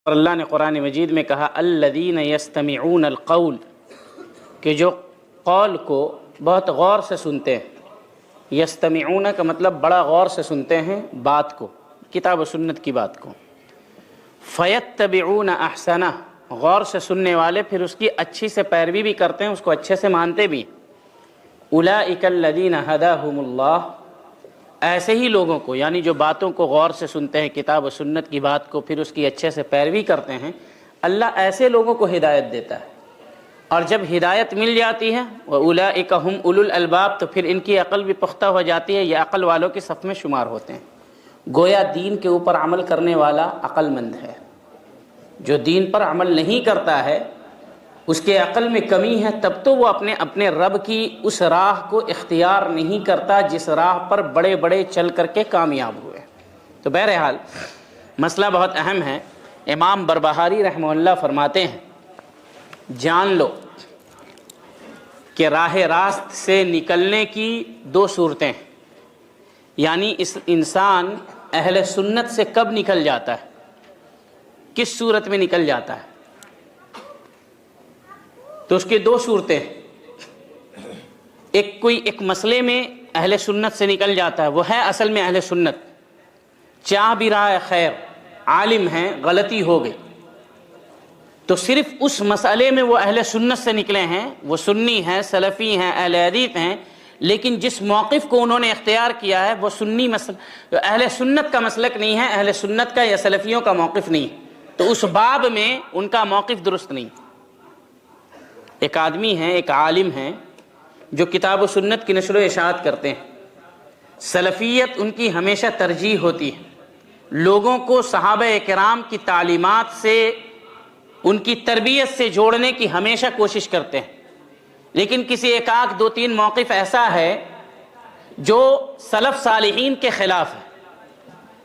اور اللہ نے قرآن مجید میں کہا الذین یستمعون القول، کہ جو قول کو بہت غور سے سنتے ہیں۔ یستمعون کا مطلب بڑا غور سے سنتے ہیں بات کو، کتاب و سنت کی بات کو۔ فیتبعون احسنہ، غور سے سننے والے پھر اس کی اچھی سے پیروی بھی کرتے ہیں، اس کو اچھے سے مانتے بھی۔ اولئک الذین ھداھم اللہ، ایسے ہی لوگوں کو، یعنی جو باتوں کو غور سے سنتے ہیں، کتاب و سنت کی بات کو پھر اس کی اچھے سے پیروی کرتے ہیں، اللہ ایسے لوگوں کو ہدایت دیتا ہے۔ اور جب ہدایت مل جاتی ہے وَأُولَئِكَ هُمْ أُولُو الْأَلْبَابِ، تو پھر ان کی عقل بھی پختہ ہو جاتی ہے، یہ عقل والوں کے صف میں شمار ہوتے ہیں۔ گویا دین کے اوپر عمل کرنے والا عقل مند ہے، جو دین پر عمل نہیں کرتا ہے اس کے عقل میں کمی ہے، تب تو وہ اپنے رب کی اس راہ کو اختیار نہیں کرتا جس راہ پر بڑے بڑے چل کر کے کامیاب ہوئے۔ تو بہرحال مسئلہ بہت اہم ہے۔ امام بربہاری رحمہ اللہ فرماتے ہیں، جان لو کہ راہ راست سے نکلنے کی دو صورتیں ہیں، یعنی اس انسان اہل سنت سے کب نکل جاتا ہے، کس صورت میں نکل جاتا ہے؟ تو اس کی دو صورتیں ہیں۔ ایک مسئلے میں اہل سنت سے نکل جاتا ہے، وہ ہے اصل میں اہل سنت، چاہ بھی رہا ہے خیر، عالم ہیں، غلطی ہو گئی، تو صرف اس مسئلے میں وہ اہل سنت سے نکلے ہیں، وہ سنی ہیں، سلفی ہیں، اہل حدیث ہیں، لیکن جس موقف کو انہوں نے اختیار کیا ہے وہ سنی اہل سنت کا مسلک نہیں ہے، اہل سنت کا یا سلفیوں کا موقف نہیں، تو اس باب میں ان کا موقف درست نہیں۔ ایک آدمی ہیں، ایک عالم ہیں جو کتاب و سنت کی نشر و اشاعت کرتے ہیں، سلفیت ان کی ہمیشہ ترجیح ہوتی ہے، لوگوں کو صحابہ کرام کی تعلیمات سے، ان کی تربیت سے جوڑنے کی ہمیشہ کوشش کرتے ہیں، لیکن کسی ایک آدھ دو تین موقف ایسا ہے جو سلف صالحین کے خلاف ہے،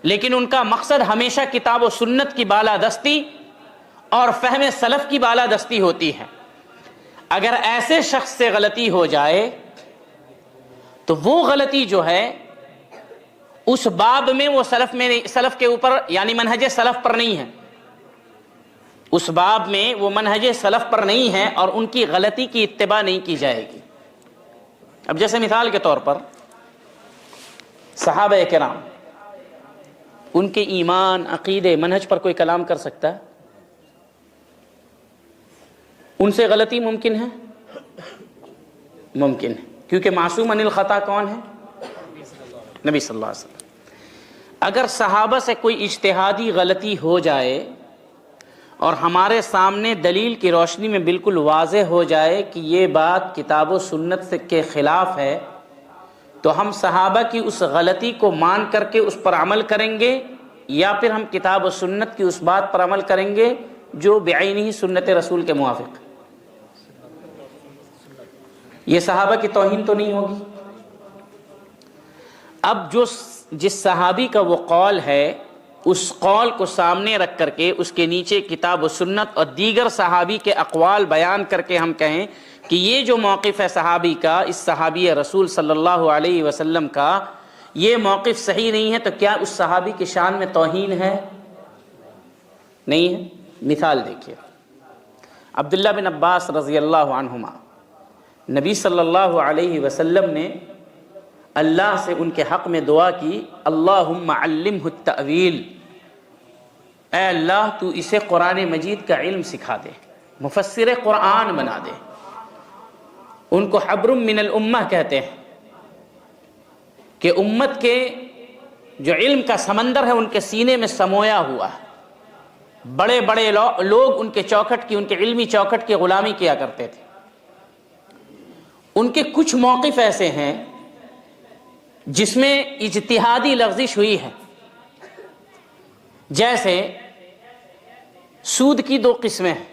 لیکن ان کا مقصد ہمیشہ کتاب و سنت کی بالادستی اور فہم سلف کی بالادستی ہوتی ہے۔ اگر ایسے شخص سے غلطی ہو جائے تو وہ غلطی جو ہے اس باب میں وہ سلف کے اوپر یعنی منہج سلف پر نہیں ہے، اس باب میں وہ منہج سلف پر نہیں ہے اور ان کی غلطی کی اتباع نہیں کی جائے گی۔ اب جیسے مثال کے طور پر صحابہ کرام، ان کے ایمان، عقیدے، منہج پر کوئی کلام کر سکتا ہے؟ ان سے غلطی ممکن ہے؟ ممکن ہے، کیونکہ معصوم عن الخطا کون ہے؟ نبی صلی اللہ علیہ وسلم۔ اگر صحابہ سے کوئی اجتہادی غلطی ہو جائے اور ہمارے سامنے دلیل کی روشنی میں بالکل واضح ہو جائے کہ یہ بات کتاب و سنت کے خلاف ہے، تو ہم صحابہ کی اس غلطی کو مان کر کے اس پر عمل کریں گے، یا پھر ہم کتاب و سنت کی اس بات پر عمل کریں گے جو بعینہ سنت رسول کے موافق؟ یہ صحابہ کی توہین تو نہیں ہوگی؟ اب جس صحابی کا وہ قول ہے، اس قول کو سامنے رکھ کر کے اس کے نیچے کتاب و سنت اور دیگر صحابی کے اقوال بیان کر کے ہم کہیں کہ یہ جو موقف ہے صحابی کا، اس صحابی رسول صلی اللہ علیہ وسلم کا، یہ موقف صحیح نہیں ہے، تو کیا اس صحابی کی شان میں توہین ہے؟ نہیں ہے۔ مثال دیکھیے، عبداللہ بن عباس رضی اللہ عنہما، نبی صلی اللہ علیہ وسلم نے اللہ سے ان کے حق میں دعا کی، اللہم علمہ التأویل، اے اللہ تو اسے قرآن مجید کا علم سکھا دے، مفسر قرآن بنا دے۔ ان کو حبر من الامہ کہتے ہیں کہ امت کے جو علم کا سمندر ہے ان کے سینے میں سمویا ہوا ہے، بڑے بڑے لوگ ان کے چوکھٹ کی، ان کے علمی چوکھٹ کی غلامی کیا کرتے تھے۔ ان کے کچھ موقف ایسے ہیں جس میں اجتہادی لغزش ہوئی ہے، جیسے سود کی دو قسمیں ہیں،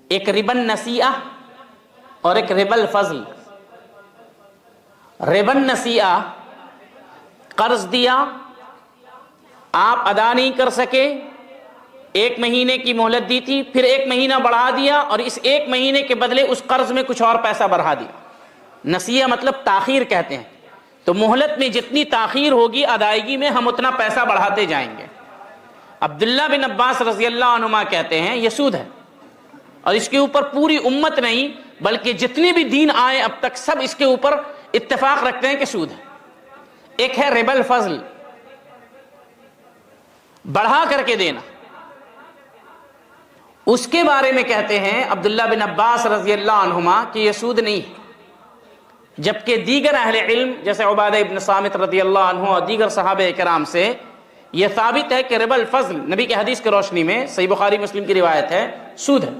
ایک ربا النسیئہ اور ایک ربا الفضل۔ ربا النسیئہ، قرض دیا، آپ ادا نہیں کر سکے، 1 مہینے کی مہلت دی تھی، پھر 1 مہینہ بڑھا دیا اور اس 1 مہینے کے بدلے اس قرض میں کچھ اور پیسہ بڑھا دیا۔ نسیہ مطلب تاخیر کہتے ہیں، تو مہلت میں جتنی تاخیر ہوگی ادائیگی میں ہم اتنا پیسہ بڑھاتے جائیں گے۔ عبداللہ بن عباس رضی اللہ عنہما کہتے ہیں یہ سود ہے، اور اس کے اوپر پوری امت نہیں بلکہ جتنے بھی دین آئے اب تک سب اس کے اوپر اتفاق رکھتے ہیں کہ سود ہے۔ ایک ہے ربا الفضل، بڑھا کر کے دینا، اس کے بارے میں کہتے ہیں عبداللہ بن عباس رضی اللہ عنہما کہ یہ سود نہیں ہے، جبکہ دیگر اہل علم جیسے عبادہ ابن صامت رضی اللہ عنہ اور دیگر صحابہ کرام سے یہ ثابت ہے کہ ربا الفضل نبی کی حدیث کی روشنی میں صحیح بخاری مسلم کی روایت ہے سود ہے۔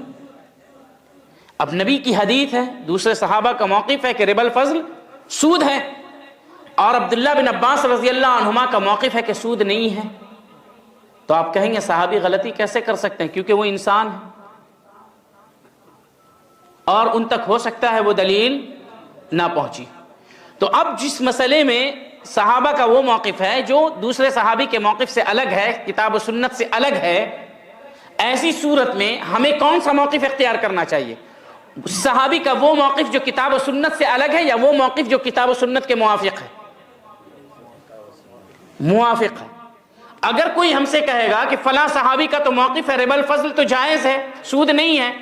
اب نبی کی حدیث ہے، دوسرے صحابہ کا موقف ہے کہ ربا الفضل سود ہے، اور عبداللہ بن عباس رضی اللہ عنہما کا موقف ہے کہ سود نہیں ہے، تو آپ کہیں گے صحابی غلطی کیسے کر سکتے ہیں؟ کیونکہ وہ انسان ہے اور ان تک ہو سکتا ہے وہ دلیل نہ پہنچی۔ تو اب جس مسئلے میں صحابہ کا وہ موقف ہے جو دوسرے صحابی کے موقف سے الگ ہے، کتاب و سنت سے الگ ہے، ایسی صورت میں ہمیں کون سا موقف اختیار کرنا چاہیے؟ صحابی کا وہ موقف جو کتاب و سنت سے الگ ہے، یا وہ موقف جو کتاب و سنت کے موافق ہے؟ موافق ہے۔ اگر کوئی ہم سے کہے گا کہ فلاں صحابی کا تو موقف ہے ربا الفضل تو جائز ہے، سود نہیں ہے،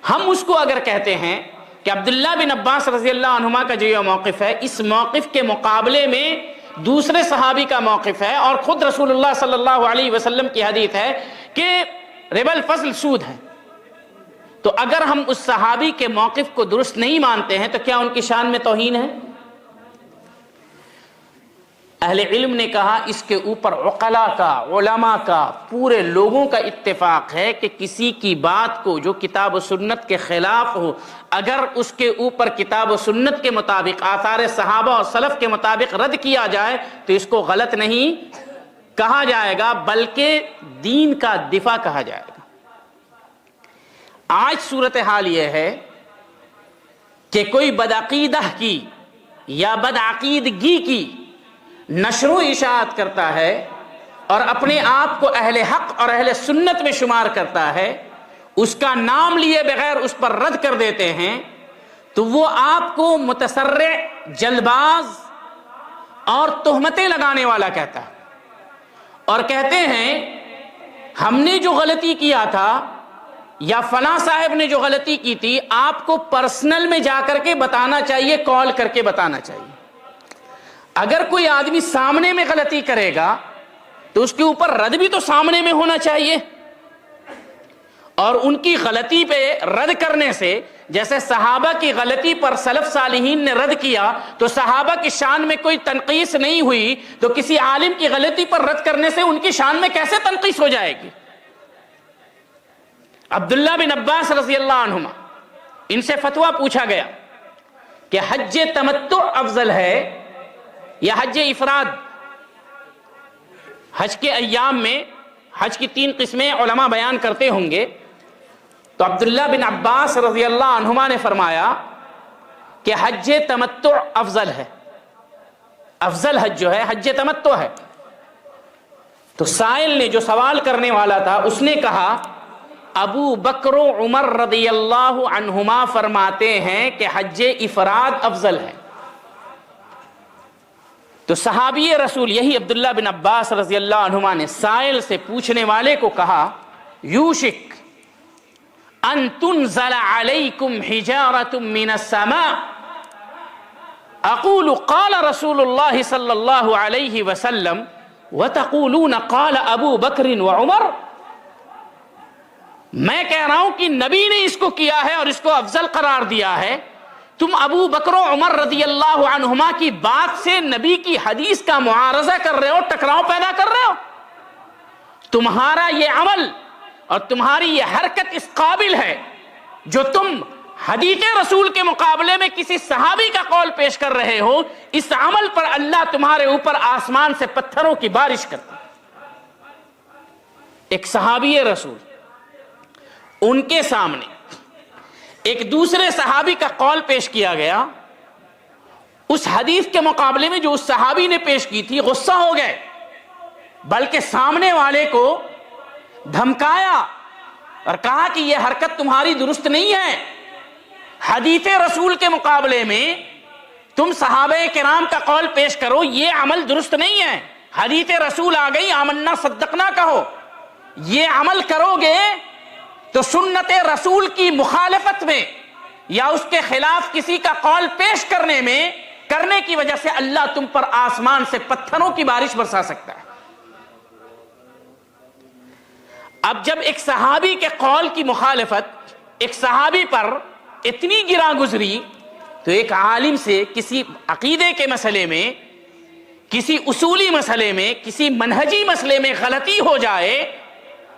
ہم اس کو اگر کہتے ہیں کہ عبداللہ بن عباس رضی اللہ عنہما کا جو یہ موقف ہے، اس موقف کے مقابلے میں دوسرے صحابی کا موقف ہے، اور خود رسول اللہ صلی اللہ علیہ وسلم کی حدیث ہے کہ ربا الفضل سود ہے، تو اگر ہم اس صحابی کے موقف کو درست نہیں مانتے ہیں تو کیا ان کی شان میں توہین ہے؟ اہل علم نے کہا اس کے اوپر عقلاء کا، علماء کا، پورے لوگوں کا اتفاق ہے کہ کسی کی بات کو جو کتاب و سنت کے خلاف ہو، اگر اس کے اوپر کتاب و سنت کے مطابق آثار صحابہ اور سلف کے مطابق رد کیا جائے تو اس کو غلط نہیں کہا جائے گا بلکہ دین کا دفاع کہا جائے گا۔ آج صورتحال یہ ہے کہ کوئی بدعقیدہ کی یا بدعقیدگی کی نشر و اشاعت کرتا ہے اور اپنے آپ کو اہل حق اور اہل سنت میں شمار کرتا ہے، اس کا نام لیے بغیر اس پر رد کر دیتے ہیں، تو وہ آپ کو متسرع، جلد باز اور تہمتیں لگانے والا کہتا ہے، اور کہتے ہیں ہم نے جو غلطی کیا تھا یا فلاں صاحب نے جو غلطی کی تھی آپ کو پرسنل میں جا کر کے بتانا چاہیے، کال کر کے بتانا چاہیے۔ اگر کوئی آدمی سامنے میں غلطی کرے گا تو اس کے اوپر رد بھی تو سامنے میں ہونا چاہیے، اور ان کی غلطی پہ رد کرنے سے، جیسے صحابہ کی غلطی پر سلف صالحین نے رد کیا تو صحابہ کی شان میں کوئی تنقیص نہیں ہوئی، تو کسی عالم کی غلطی پر رد کرنے سے ان کی شان میں کیسے تنقیص ہو جائے گی؟ عبداللہ بن عباس رضی اللہ عنہما، ان سے فتویٰ پوچھا گیا کہ حج تمتع افضل ہے یا حج افراد؟ حج کے ایام میں حج کی 3 قسمیں علماء بیان کرتے ہوں گے، تو عبداللہ بن عباس رضی اللہ عنہما نے فرمایا کہ حج تمتع افضل ہے، افضل حج جو ہے حج تمتع ہے۔ تو سائل نے، جو سوال کرنے والا تھا، اس نے کہا ابو بکر و عمر رضی اللہ عنہما فرماتے ہیں کہ حج افراد افضل ہے۔ تو صحابی رسول یہی عبداللہ بن عباس رضی اللہ عنہما نے سائل سے، پوچھنے والے کو کہا یوشک ان تنزل علیکم حجارۃ من السماء اقول قال رسول اللہ صلی اللہ علیہ وسلم وتقولون قال ابو بکر وعمر۔ میں کہہ رہا ہوں کہ نبی نے اس کو کیا ہے اور اس کو افضل قرار دیا ہے، تم ابو بکر و عمر رضی اللہ عنہما کی بات سے نبی کی حدیث کا معارضہ کر رہے ہو، ٹکراؤ پیدا کر رہے ہو۔ تمہارا یہ عمل اور تمہاری یہ حرکت اس قابل ہے جو تم حدیث رسول کے مقابلے میں کسی صحابی کا قول پیش کر رہے ہو، اس عمل پر اللہ تمہارے اوپر آسمان سے پتھروں کی بارش کرتا۔ ایک صحابی رسول، ان کے سامنے ایک دوسرے صحابی کا قول پیش کیا گیا، اس حدیث کے مقابلے میں جو اس صحابی نے پیش کی تھی غصہ ہو گئے، بلکہ سامنے والے کو دھمکایا اور کہا کہ یہ حرکت تمہاری درست نہیں ہے، حدیث رسول کے مقابلے میں تم صحابہ کرام کا قول پیش کرو، یہ عمل درست نہیں ہے، حدیث رسول آ گئی آمنا صدقنا کہو، یہ عمل کرو گے تو سنت رسول کی مخالفت میں یا اس کے خلاف کسی کا قول پیش کرنے کی وجہ سے اللہ تم پر آسمان سے پتھروں کی بارش برسا سکتا ہے۔ اب جب ایک صحابی کے قول کی مخالفت ایک صحابی پر اتنی گراں گزری تو ایک عالم سے کسی عقیدے کے مسئلے میں، کسی اصولی مسئلے میں، کسی منہجی مسئلے میں غلطی ہو جائے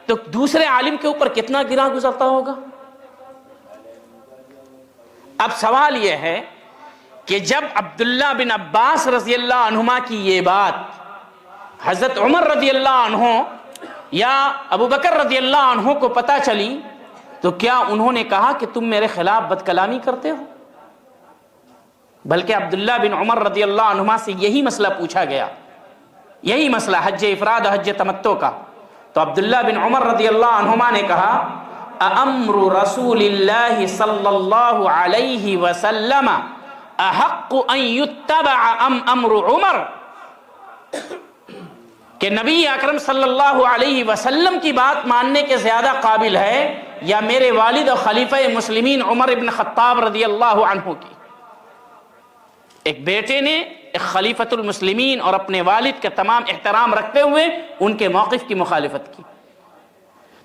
تو دوسرے عالم کے اوپر کتنا گراں گزرتا ہوگا۔ اب سوال یہ ہے کہ جب عبداللہ بن عباس رضی اللہ عنہما کی یہ بات حضرت عمر رضی اللہ عنہ یا ابو بکر رضی اللہ عنہ کو پتہ چلی تو کیا انہوں نے کہا کہ تم میرے خلاف بد کلامی کرتے ہو؟ بلکہ عبداللہ بن عمر رضی اللہ عنہما سے یہی مسئلہ پوچھا گیا، یہی مسئلہ حج افراد حج تمتع کا، تو عبداللہ بن عمر رضی اللہ عنہما نے کہا امر رسول اللہ صلی اللہ علیہ وسلم احق ان یتبع ام امر عمر، کہ نبی اکرم صلی اللہ علیہ وسلم کی بات ماننے کے زیادہ قابل ہے یا میرے والد اور خلیفہ مسلمین عمر ابن خطاب رضی اللہ عنہ کی۔ ایک بیٹے نے ایک خلیفۃ المسلمین اور اپنے والد کا تمام احترام رکھتے ہوئے ان کے موقف کی مخالفت کی۔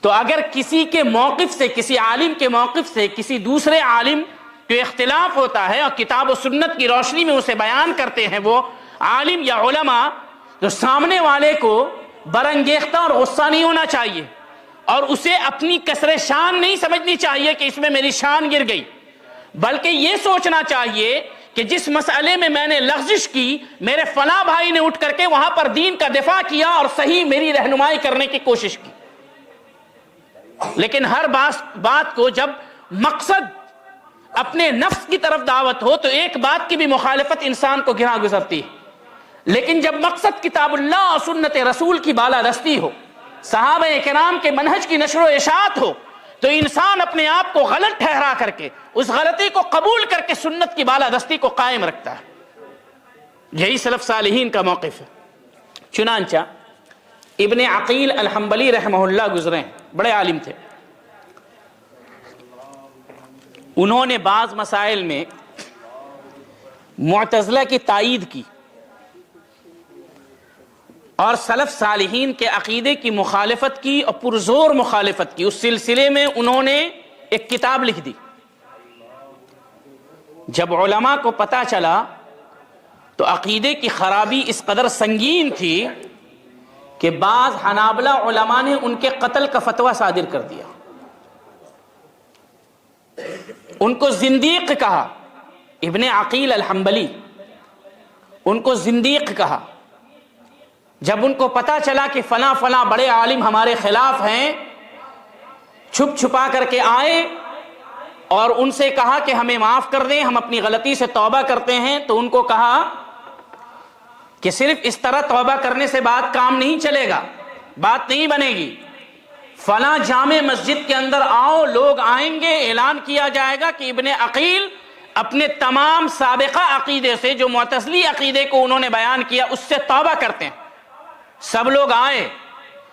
تو اگر کسی کے موقف سے، کسی عالم کے موقف سے کسی دوسرے عالم جو اختلاف ہوتا ہے اور کتاب و سنت کی روشنی میں اسے بیان کرتے ہیں وہ عالم یا علماء، تو سامنے والے کو برانگیختہ اور غصہ نہیں ہونا چاہیے اور اسے اپنی کسر شان نہیں سمجھنی چاہیے کہ اس میں میری شان گر گئی، بلکہ یہ سوچنا چاہیے کہ جس مسئلے میں نے لغزش کی، میرے فلاں بھائی نے اٹھ کر کے وہاں پر دین کا دفاع کیا اور صحیح میری رہنمائی کرنے کی کوشش کی۔ لیکن ہر بات کو جب مقصد اپنے نفس کی طرف دعوت ہو تو ایک بات کی بھی مخالفت انسان کو گراں گزرتی ہے، لیکن جب مقصد کتاب اللہ اور سنت رسول کی بالادستی ہو، صحابہ کرام کے منہج کی نشر و اشاعت ہو، تو انسان اپنے آپ کو غلط ٹھہرا کر کے اس غلطی کو قبول کر کے سنت کی بالادستی کو قائم رکھتا ہے۔ یہی سلف صالحین کا موقف ہے۔ چنانچہ ابن عقیل الحنبلی رحمہ اللہ گزرے ہیں، بڑے عالم تھے۔ انہوں نے بعض مسائل میں معتزلہ کی تائید کی اور سلف صالحین کے عقیدے کی مخالفت کی اور پرزور مخالفت کی۔ اس سلسلے میں انہوں نے ایک کتاب لکھ دی۔ جب علماء کو پتہ چلا تو عقیدے کی خرابی اس قدر سنگین تھی کہ بعض حنابلہ علماء نے ان کے قتل کا فتویٰ صادر کر دیا، ان کو زندیق کہا۔ ابن عقیل الحنبلی ان کو زندیق کہا۔ جب ان کو پتا چلا کہ فلاں فلاں بڑے عالم ہمارے خلاف ہیں، چھپ چھپا کر کے آئے اور ان سے کہا کہ ہمیں معاف کر دیں، ہم اپنی غلطی سے توبہ کرتے ہیں، تو ان کو کہا کہ صرف اس طرح توبہ کرنے سے بات کام نہیں چلے گا، بات نہیں بنے گی، فلاں جامع مسجد کے اندر آؤ، لوگ آئیں گے، اعلان کیا جائے گا کہ ابن عقیل اپنے تمام سابقہ عقیدے سے، جو معتزلی عقیدے کو انہوں نے بیان کیا، اس سے توبہ کرتے ہیں۔ سب لوگ آئے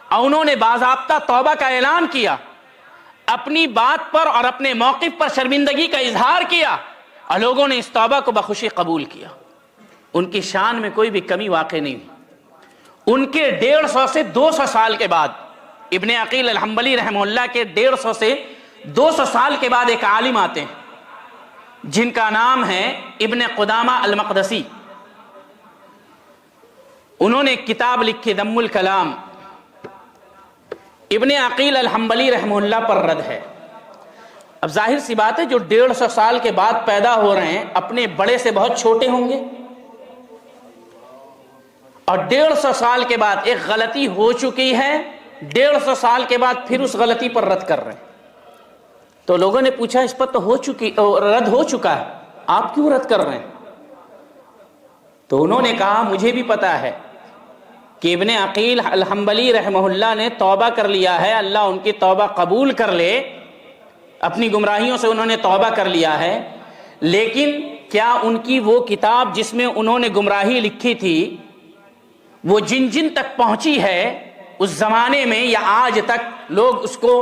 اور انہوں نے باضابطہ توبہ کا اعلان کیا، اپنی بات پر اور اپنے موقف پر شرمندگی کا اظہار کیا اور لوگوں نے اس توبہ کو بخوشی قبول کیا۔ ان کی شان میں کوئی بھی کمی واقع نہیں ہوئی۔ ان کے 150 سے 200 سال کے بعد، ابن عقیل الحنبلی رحمہ اللہ کے 150 سے 200 سال کے بعد ایک عالم آتے ہیں جن کا نام ہے ابن قدامہ المقدسی۔ انہوں نے ایک کتاب لکھی ذم الکلام، ابن عقیل الحنبلی رحمہ اللہ پر رد ہے۔ اب ظاہر سی بات ہے جو 150 سال کے بعد پیدا ہو رہے ہیں اپنے بڑے سے بہت چھوٹے ہوں گے، اور 150 سال کے بعد ایک غلطی ہو چکی ہے، 150 سال کے بعد پھر اس غلطی پر رد کر رہے ہیں۔ تو لوگوں نے پوچھا اس پر تو رد ہو چکا ہے، آپ کیوں رد کر رہے ہیں؟ تو انہوں نے کہا مجھے بھی پتا ہے کہ ابن عقیل الحنبلی رحمہ اللہ نے توبہ کر لیا ہے، اللہ ان کی توبہ قبول کر لے، اپنی گمراہیوں سے انہوں نے توبہ کر لیا ہے، لیکن کیا ان کی وہ کتاب جس میں انہوں نے گمراہی لکھی تھی وہ جن جن تک پہنچی ہے اس زمانے میں یا آج تک لوگ اس کو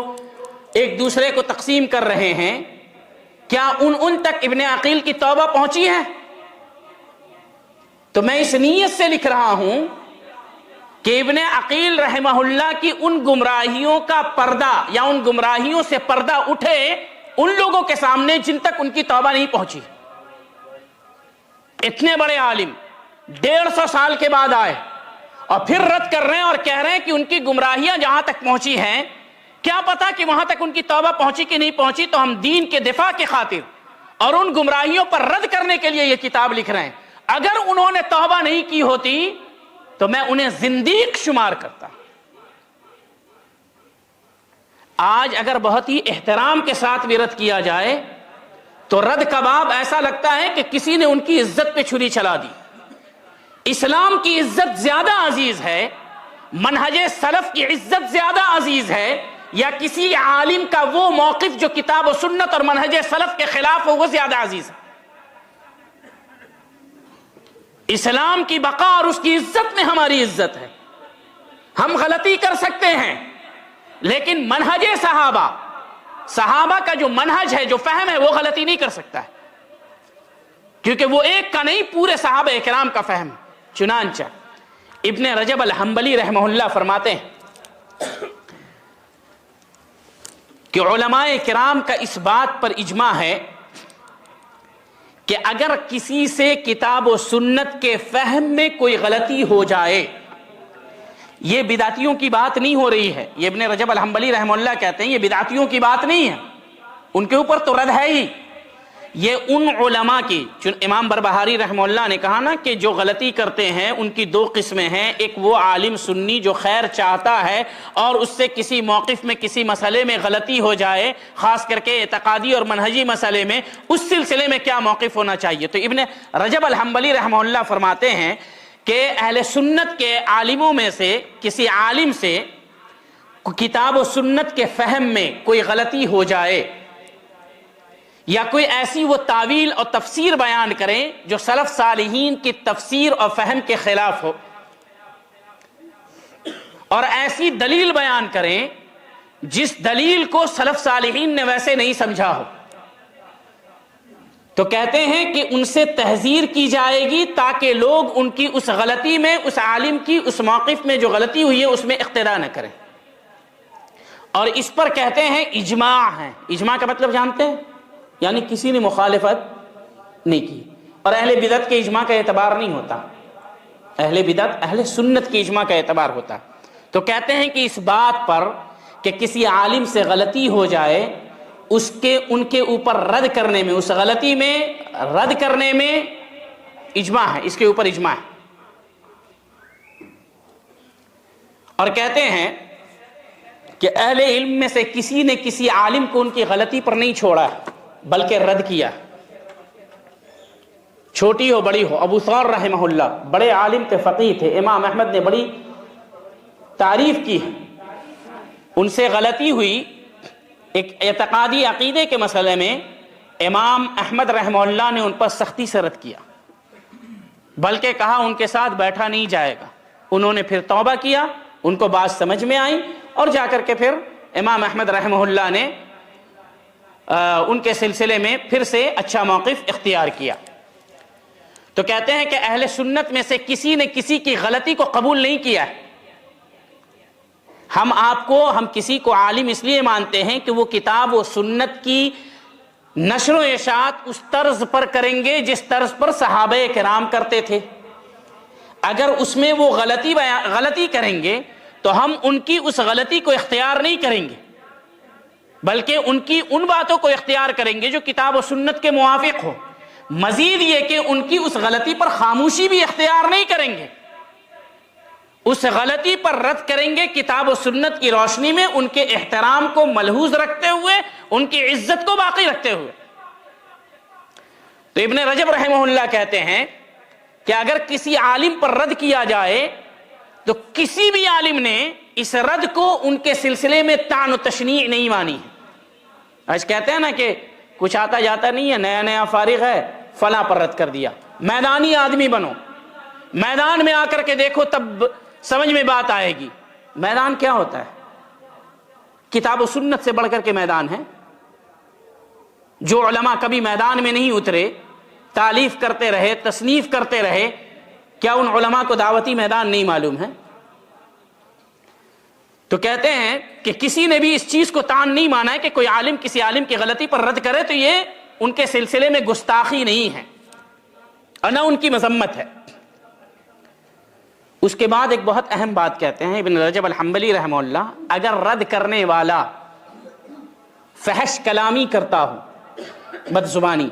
ایک دوسرے کو تقسیم کر رہے ہیں، کیا ان تک ابن عقیل کی توبہ پہنچی ہے؟ تو میں اس نیت سے لکھ رہا ہوں کہ ابن عقیل رحمہ اللہ کی ان گمراہیوں کا پردہ یا ان گمراہیوں سے پردہ اٹھے ان لوگوں کے سامنے جن تک ان کی توبہ نہیں پہنچی۔ اتنے بڑے عالم 150 سال کے بعد آئے اور پھر رد کر رہے ہیں اور کہہ رہے ہیں کہ ان کی گمراہیاں جہاں تک پہنچی ہیں، کیا پتا کہ وہاں تک ان کی توبہ پہنچی کہ نہیں پہنچی۔ تو ہم دین کے دفاع کی خاطر اور ان گمراہیوں پر رد کرنے کے لیے یہ کتاب لکھ رہے ہیں۔ اگر انہوں نے توبہ نہیں کی ہوتی تو میں انہیں زندیق شمار کرتا۔ آج اگر بہت ہی احترام کے ساتھ بھی رد کیا جائے تو رد کا باب ایسا لگتا ہے کہ کسی نے ان کی عزت پہ چھری چلا دی۔ اسلام کی عزت زیادہ عزیز ہے، منہج سلف کی عزت زیادہ عزیز ہے، یا کسی عالم کا وہ موقف جو کتاب و سنت اور منہج سلف کے خلاف ہو وہ زیادہ عزیز ہے؟ اسلام کی بقا اور اس کی عزت میں ہماری عزت ہے۔ ہم غلطی کر سکتے ہیں لیکن منہج صحابہ کا جو منہج ہے، جو فہم ہے، وہ غلطی نہیں کر سکتا ہے، کیونکہ وہ ایک کا نہیں پورے صحابہ اکرام کا فہم ہے۔ چنانچہ ابن رجب الحنبلی رحمہ اللہ فرماتے ہیں کہ علماء کرام کا اس بات پر اجماع ہے کہ اگر کسی سے کتاب و سنت کے فہم میں کوئی غلطی ہو جائے، یہ بدعتیوں کی بات نہیں ہو رہی ہے، یہ ابن رجب الحنبلی رحمہ اللہ کہتے ہیں یہ بدعتیوں کی بات نہیں ہے، ان کے اوپر تو رد ہے ہی، یہ ان علماء کی، امام بربہاری رحمہ اللہ نے کہا نا کہ جو غلطی کرتے ہیں ان کی دو قسمیں ہیں، ایک وہ عالم سنی جو خیر چاہتا ہے اور اس سے کسی موقف میں کسی مسئلے میں غلطی ہو جائے، خاص کر کے اعتقادی اور منہجی مسئلے میں، اس سلسلے میں کیا موقف ہونا چاہیے۔ تو ابن رجب الحنبلی رحمہ اللہ فرماتے ہیں کہ اہل سنت کے عالموں میں سے کسی عالم سے کتاب و سنت کے فہم میں کوئی غلطی ہو جائے یا کوئی ایسی وہ تعویل اور تفسیر بیان کریں جو سلف صالحین کی تفسیر اور فہم کے خلاف ہو، اور ایسی دلیل بیان کریں جس دلیل کو سلف صالحین نے ویسے نہیں سمجھا ہو، تو کہتے ہیں کہ ان سے تحذیر کی جائے گی تاکہ لوگ ان کی اس غلطی میں، اس عالم کی اس موقف میں جو غلطی ہوئی ہے اس میں اقتدا نہ کریں۔ اور اس پر کہتے ہیں اجماع ہے۔ اجماع کا مطلب جانتے ہیں؟ یعنی کسی نے مخالفت نہیں کی، اور اہل بدعت کے اجماع کا اعتبار نہیں ہوتا، اہل بدعت اہل سنت کے اجماع کا اعتبار ہوتا۔ تو کہتے ہیں کہ اس بات پر کہ کسی عالم سے غلطی ہو جائے، ان کے اوپر رد کرنے میں، اس غلطی میں رد کرنے میں اجماع ہے، اس کے اوپر اجماع ہے۔ اور کہتے ہیں کہ اہل علم میں سے کسی نے کسی عالم کو ان کی غلطی پر نہیں چھوڑا بلکہ رد کیا، چھوٹی ہو بڑی ہو۔ ابو ثور رحمہ اللہ بڑے عالم تھے، فقیہ تھے، امام احمد نے بڑی تعریف کی، ان سے غلطی ہوئی ایک اعتقادی عقیدے کے مسئلے میں، امام احمد رحمہ اللہ نے ان پر سختی سے رد کیا، بلکہ کہا ان کے ساتھ بیٹھا نہیں جائے گا۔ انہوں نے پھر توبہ کیا، ان کو بات سمجھ میں آئی، اور جا کر کے پھر امام احمد رحمہ اللہ نے ان کے سلسلے میں پھر سے اچھا موقف اختیار کیا۔ تو کہتے ہیں کہ اہل سنت میں سے کسی نے کسی کی غلطی کو قبول نہیں کیا ہے۔ ہم کسی کو عالم اس لیے مانتے ہیں کہ وہ کتاب و سنت کی نشر و اشاعت اس طرز پر کریں گے جس طرز پر صحابہ کرام کرتے تھے۔ اگر اس میں وہ غلطی کریں گے تو ہم ان کی اس غلطی کو اختیار نہیں کریں گے، بلکہ ان کی ان باتوں کو اختیار کریں گے جو کتاب و سنت کے موافق ہو۔ مزید یہ کہ ان کی اس غلطی پر خاموشی بھی اختیار نہیں کریں گے، اس غلطی پر رد کریں گے کتاب و سنت کی روشنی میں، ان کے احترام کو ملحوظ رکھتے ہوئے، ان کی عزت کو باقی رکھتے ہوئے۔ تو ابن رجب رحمہ اللہ کہتے ہیں کہ اگر کسی عالم پر رد کیا جائے تو کسی بھی عالم نے اس رد کو ان کے سلسلے میں طعن و تشنیع نہیں مانی ہے۔ آج کہتے ہیں نا کہ کچھ آتا جاتا نہیں ہے، نیا نیا فارغ ہے، فلاں پر رد کر دیا۔ میدانی آدمی بنو، میدان میں آ کر کے دیکھو تب سمجھ میں بات آئے گی۔ میدان کیا ہوتا ہے؟ کتاب و سنت سے بڑھ کر کے میدان ہے. جو علماء کبھی میدان میں نہیں اترے، تالیف کرتے رہے، تصنیف کرتے رہے، کیا ان علماء کو دعوتی میدان نہیں معلوم ہے؟ تو کہتے ہیں کہ کسی نے بھی اس چیز کو تان نہیں مانا ہے کہ کوئی عالم کسی عالم کی غلطی پر رد کرے تو یہ ان کے سلسلے میں گستاخی نہیں ہے اور نہ ان کی مذمت ہے. اس کے بعد ایک بہت اہم بات کہتے ہیں ابن رجب الحنبلی رحمہ اللہ، اگر رد کرنے والا فحش کلامی کرتا ہو، بد زبانی،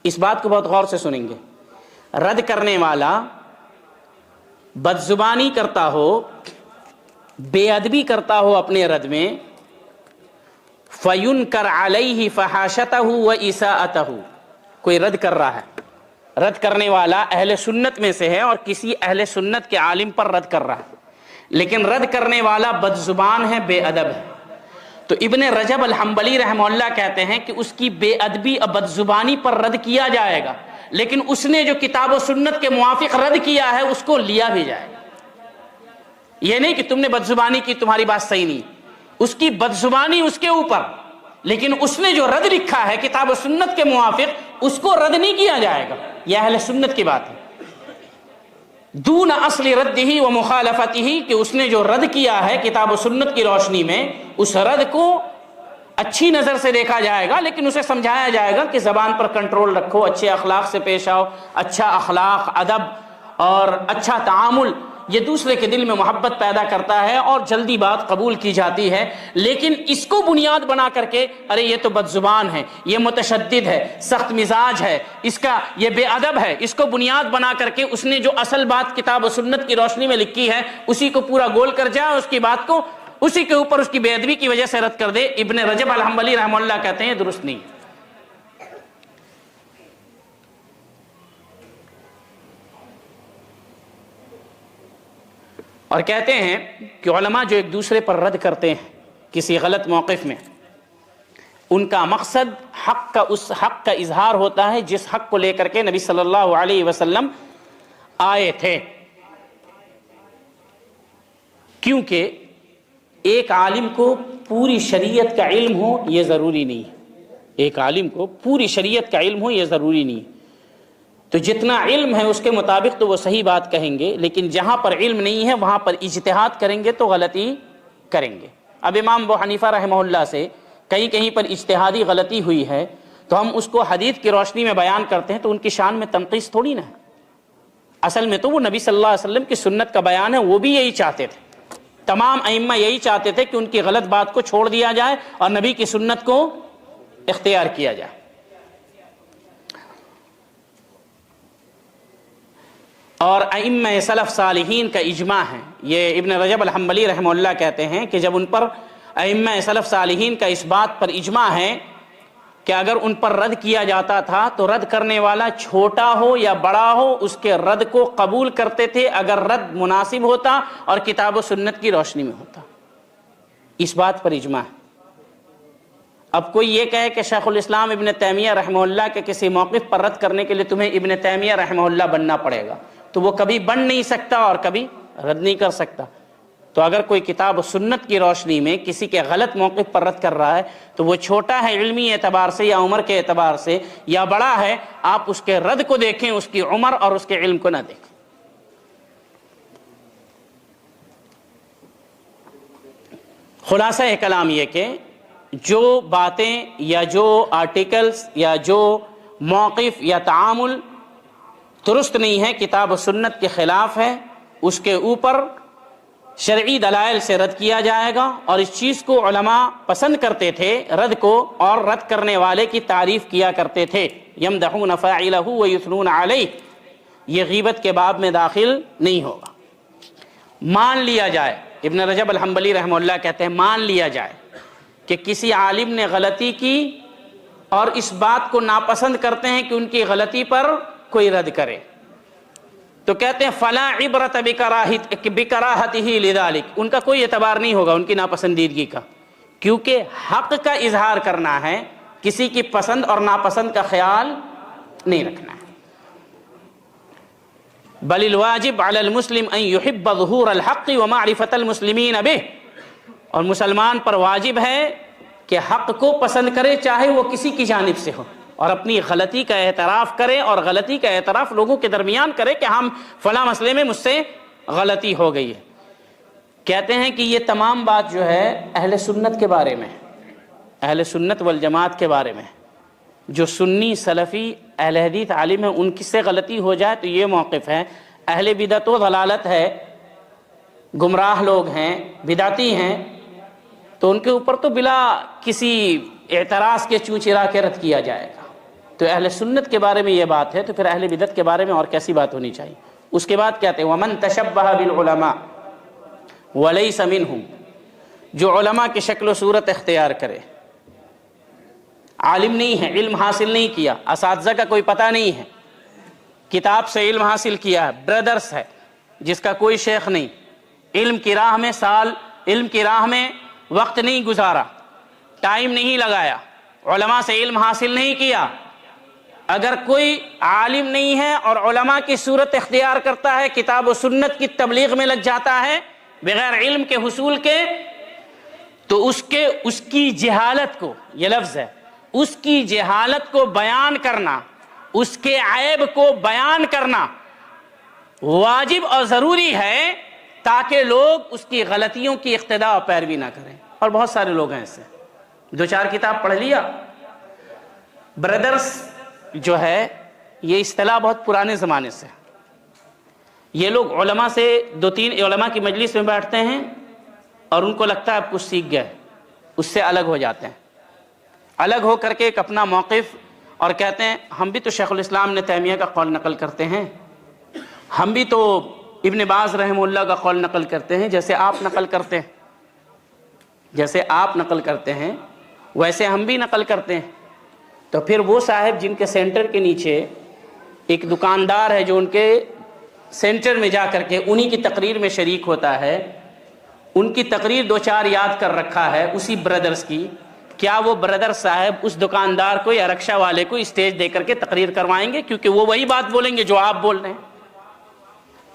اس بات کو بہت غور سے سنیں گے، رد کرنے والا بد زبانی کرتا ہو، بے ادبی کرتا ہو اپنے رد میں، فَيُنْكَرْ عَلَيْهِ فَحَاشَتَهُ وَإِسَاءَتَهُ، کوئی رد کر رہا ہے، رد کرنے والا اہل سنت میں سے ہے اور کسی اہل سنت کے عالم پر رد کر رہا ہے، لیکن رد کرنے والا بد زبان ہے، بے ادب ہے، تو ابن رجب الحنبلی رحمہ اللہ کہتے ہیں کہ اس کی بے ادبی اور بد زبانی پر رد کیا جائے گا، لیکن اس نے جو کتاب و سنت کے موافق رد کیا ہے اس کو لیا بھی جائے گا. یہ نہیں کہ تم نے بد زبانی کی، تمہاری بات صحیح نہیں، اس کی بد زبانی اس کے اوپر، لیکن اس نے جو رد لکھا ہے کتاب و سنت کے موافق اس کو رد نہیں کیا جائے گا. یہ اہل سنت کی بات ہے. دون اصل ردہ و مخالفتہ، کہ اس نے جو رد کیا ہے کتاب و سنت کی روشنی میں، اس رد کو اچھی نظر سے دیکھا جائے گا، لیکن اسے سمجھایا جائے گا کہ زبان پر کنٹرول رکھو، اچھے اخلاق سے پیش آؤ، اچھا اخلاق، ادب اور اچھا تعامل یہ دوسرے کے دل میں محبت پیدا کرتا ہے اور جلدی بات قبول کی جاتی ہے. لیکن اس کو بنیاد بنا کر کے ارے یہ تو بد زبان ہے، یہ متشدد ہے، سخت مزاج ہے، اس کا یہ بے ادب ہے، اس کو بنیاد بنا کر کے اس نے جو اصل بات کتاب و سنت کی روشنی میں لکھی ہے اسی کو پورا گول کر جائے، اس کی بات کو اسی کے اوپر اس کی بے ادبی کی وجہ سے رد کر دے، ابن رجب الحنبلی رحمہ اللہ کہتے ہیں درست نہیں. اور کہتے ہیں کہ علماء جو ایک دوسرے پر رد کرتے ہیں کسی غلط موقف میں، ان کا مقصد حق کا، اس حق کا اظہار ہوتا ہے جس حق کو لے کر کے نبی صلی اللہ علیہ وسلم آئے تھے. کیونکہ ایک عالم کو پوری شریعت کا علم ہو یہ ضروری نہیں ہے، ایک عالم کو پوری شریعت کا علم ہو یہ ضروری نہیں ہے. تو جتنا علم ہے اس کے مطابق تو وہ صحیح بات کہیں گے، لیکن جہاں پر علم نہیں ہے وہاں پر اجتہاد کریں گے تو غلطی کریں گے. اب امام ابو حنیفہ رحمہ اللہ سے کہیں پر اجتہادی غلطی ہوئی ہے تو ہم اس کو حدیث کی روشنی میں بیان کرتے ہیں تو ان کی شان میں تنقیص تھوڑی نہ ہے. اصل میں تو وہ نبی صلی اللہ علیہ وسلم کی سنت کا بیان ہے، وہ بھی یہی چاہتے تھے، تمام ائمہ یہی چاہتے تھے کہ ان کی غلط بات کو چھوڑ دیا جائے اور نبی کی سنت کو اختیار کیا جائے. اور ائمہ سلف صالحین کا اجماع ہے، یہ ابن رجب الحنبلی رحمہ اللہ کہتے ہیں کہ جب ان پر ائمہ سلف صالحین کا اس بات پر اجماع ہے کہ اگر ان پر رد کیا جاتا تھا تو رد کرنے والا چھوٹا ہو یا بڑا ہو اس کے رد کو قبول کرتے تھے اگر رد مناسب ہوتا اور کتاب و سنت کی روشنی میں ہوتا. اس بات پر اجماع ہے. اب کوئی یہ کہے کہ شیخ الاسلام ابن تیمیہ رحمہ اللہ کے کسی موقف پر رد کرنے کے لیے تمہیں ابن تیمیہ رحمہ اللہ بننا پڑے گا، تو وہ کبھی بن نہیں سکتا اور کبھی رد نہیں کر سکتا. تو اگر کوئی کتاب و سنت کی روشنی میں کسی کے غلط موقف پر رد کر رہا ہے تو وہ چھوٹا ہے علمی اعتبار سے یا عمر کے اعتبار سے یا بڑا ہے، آپ اس کے رد کو دیکھیں، اس کی عمر اور اس کے علم کو نہ دیکھیں. خلاصہ کلام یہ کہ جو باتیں یا جو آرٹیکلز یا جو موقف یا تعامل درست نہیں ہے، کتاب و سنت کے خلاف ہے، اس کے اوپر شرعی دلائل سے رد کیا جائے گا. اور اس چیز کو علماء پسند کرتے تھے رد کو، اور رد کرنے والے کی تعریف کیا کرتے تھے. یمدحون فاعلہ ویثنون علیہ، یہ غیبت کے باب میں داخل نہیں ہوگا. مان لیا جائے، ابن رجب الحنبلی رحمہ اللہ کہتے ہیں مان لیا جائے کہ کسی عالم نے غلطی کی اور اس بات کو ناپسند کرتے ہیں کہ ان کی غلطی پر کوئی رد کرے، تو کہتے ہیں فلا عبرت بکراہتہ لذلک، ان کا کوئی اعتبار نہیں ہوگا ان کی ناپسندیدگی کا، کیونکہ حق کا اظہار کرنا ہے، کسی کی پسند اور ناپسند کا خیال نہیں رکھنا ہے. بل الواجب علی المسلم ان یحب ظہور الحق ومعرفت المسلمین بہ، اور مسلمان پر واجب ہے کہ حق کو پسند کرے چاہے وہ کسی کی جانب سے ہو، اور اپنی غلطی کا اعتراف کرے، اور غلطی کا اعتراف لوگوں کے درمیان کرے کہ ہم فلاں مسئلے میں مجھ سے غلطی ہو گئی ہے۔ کہتے ہیں کہ یہ تمام بات جو ہے اہل سنت کے بارے میں، اہل سنت والجماعت کے بارے میں، جو سنی سلفی اہل حدیث عالم ہیں ان کی سے غلطی ہو جائے تو یہ موقف ہے۔ اہل بدعت و ضلالت ہے، گمراہ لوگ ہیں، بدعتی ہیں، تو ان کے اوپر تو بلا کسی اعتراض کے چونچرا کے رد کیا جائے گا۔ تو اہل سنت کے بارے میں یہ بات ہے، تو پھر اہل بدعت کے بارے میں اور کیسی بات ہونی چاہیے۔ اس کے بعد کہتے ہیں وَمَن تَشَبَّهَ بِالْعُلَمَاءِ وَلَيْسَ مِنْهُمْ، جو علماء کی شکل و صورت اختیار کرے، عالم نہیں ہے، علم حاصل نہیں کیا، اساتذہ کا کوئی پتہ نہیں ہے، کتاب سے علم حاصل کیا ہے، بردرس ہے جس کا کوئی شیخ نہیں، علم کی راہ میں علم کی راہ میں وقت نہیں گزارا، ٹائم نہیں لگایا، علماء سے علم حاصل نہیں کیا، اگر کوئی عالم نہیں ہے اور علماء کی صورت اختیار کرتا ہے، کتاب و سنت کی تبلیغ میں لگ جاتا ہے بغیر علم کے حصول کے، تو اس کی جہالت کو، یہ لفظ ہے، اس کی جہالت کو بیان کرنا، اس کے عیب کو بیان کرنا واجب اور ضروری ہے، تاکہ لوگ اس کی غلطیوں کی اقتداء اور پیروی نہ کریں۔ اور بہت سارے لوگ ہیں ایسے، دو چار کتاب پڑھ لیا۔ بردرس جو ہے یہ اصطلاح بہت پرانے زمانے سے، یہ لوگ علماء سے دو تین علماء کی مجلس میں بیٹھتے ہیں اور ان کو لگتا ہے اب کچھ سیکھ گئے، اس سے الگ ہو جاتے ہیں، الگ ہو کر کے ایک اپنا موقف، اور کہتے ہیں ہم بھی تو شیخ الاسلام نے تیمیہ کا قول نقل کرتے ہیں، ہم بھی تو ابن باز رحمہ اللہ کا قول نقل کرتے ہیں، جیسے آپ نقل کرتے ہیں، جیسے آپ نقل کرتے ہیں ویسے ہم بھی نقل کرتے ہیں۔ تو پھر وہ صاحب جن کے سینٹر کے نیچے ایک دکاندار ہے جو ان کے سینٹر میں جا کر کے انہی کی تقریر میں شریک ہوتا ہے، ان کی تقریر دو چار یاد کر رکھا ہے اسی بردرس کی، کیا وہ بردر صاحب اس دکاندار کو یا رکشہ والے کو اسٹیج دے کر کے تقریر کروائیں گے؟ کیونکہ وہ وہی بات بولیں گے جو آپ بول رہے ہیں۔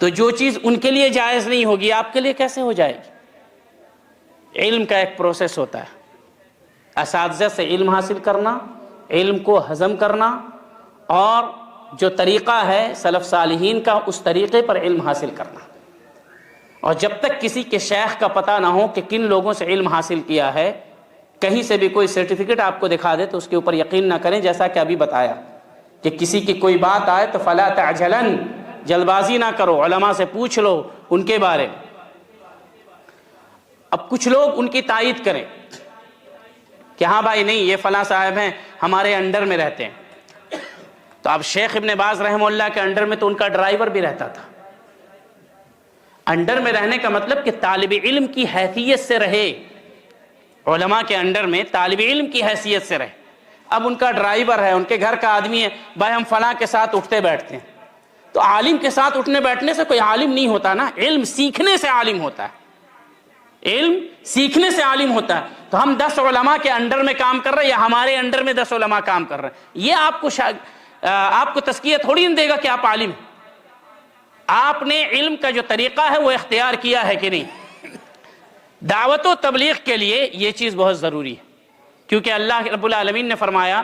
تو جو چیز ان کے لیے جائز نہیں ہوگی آپ کے لیے کیسے ہو جائے گی؟ علم کا ایک پروسیس ہوتا ہے، اساتذہ سے علم حاصل کرنا، علم کو ہضم کرنا، اور جو طریقہ ہے سلف صالحین کا اس طریقے پر علم حاصل کرنا۔ اور جب تک کسی کے شیخ کا پتہ نہ ہو کہ کن لوگوں سے علم حاصل کیا ہے، کہیں سے بھی کوئی سرٹیفکیٹ آپ کو دکھا دے تو اس کے اوپر یقین نہ کریں، جیسا کہ ابھی بتایا کہ کسی کی کوئی بات آئے تو فلا تعجلن، جلد بازی نہ کرو، علماء سے پوچھ لو ان کے بارے میں۔ اب کچھ لوگ ان کی تائید کریں کہ ہاں بھائی نہیں یہ فلاں صاحب ہیں ہمارے انڈر میں رہتے ہیں، تو اب شیخ ابن باز رحمہ اللہ کے انڈر میں تو ان کا ڈرائیور بھی رہتا تھا۔ انڈر میں رہنے کا مطلب کہ طالب علم کی حیثیت سے رہے، علماء کے انڈر میں طالب علم کی حیثیت سے رہے۔ اب ان کا ڈرائیور ہے، ان کے گھر کا آدمی ہے، بھائی ہم فلاں کے ساتھ اٹھتے بیٹھتے ہیں، تو عالم کے ساتھ اٹھنے بیٹھنے سے کوئی عالم نہیں ہوتا نا، علم سیکھنے سے عالم ہوتا ہے، علم سیکھنے سے عالم ہوتا ہے۔ تو ہم 10 علماء کے انڈر میں کام کر رہے ہیں یا ہمارے انڈر میں 10 علماء کام کر رہے ہیں، یہ آپ کو تزکیہ تھوڑی نہیں دے گا کہ آپ عالم ہیں۔ آپ نے علم کا جو طریقہ ہے وہ اختیار کیا ہے کہ نہیں؟ دعوت و تبلیغ کے لیے یہ چیز بہت ضروری ہے، کیونکہ اللہ رب العالمین نے فرمایا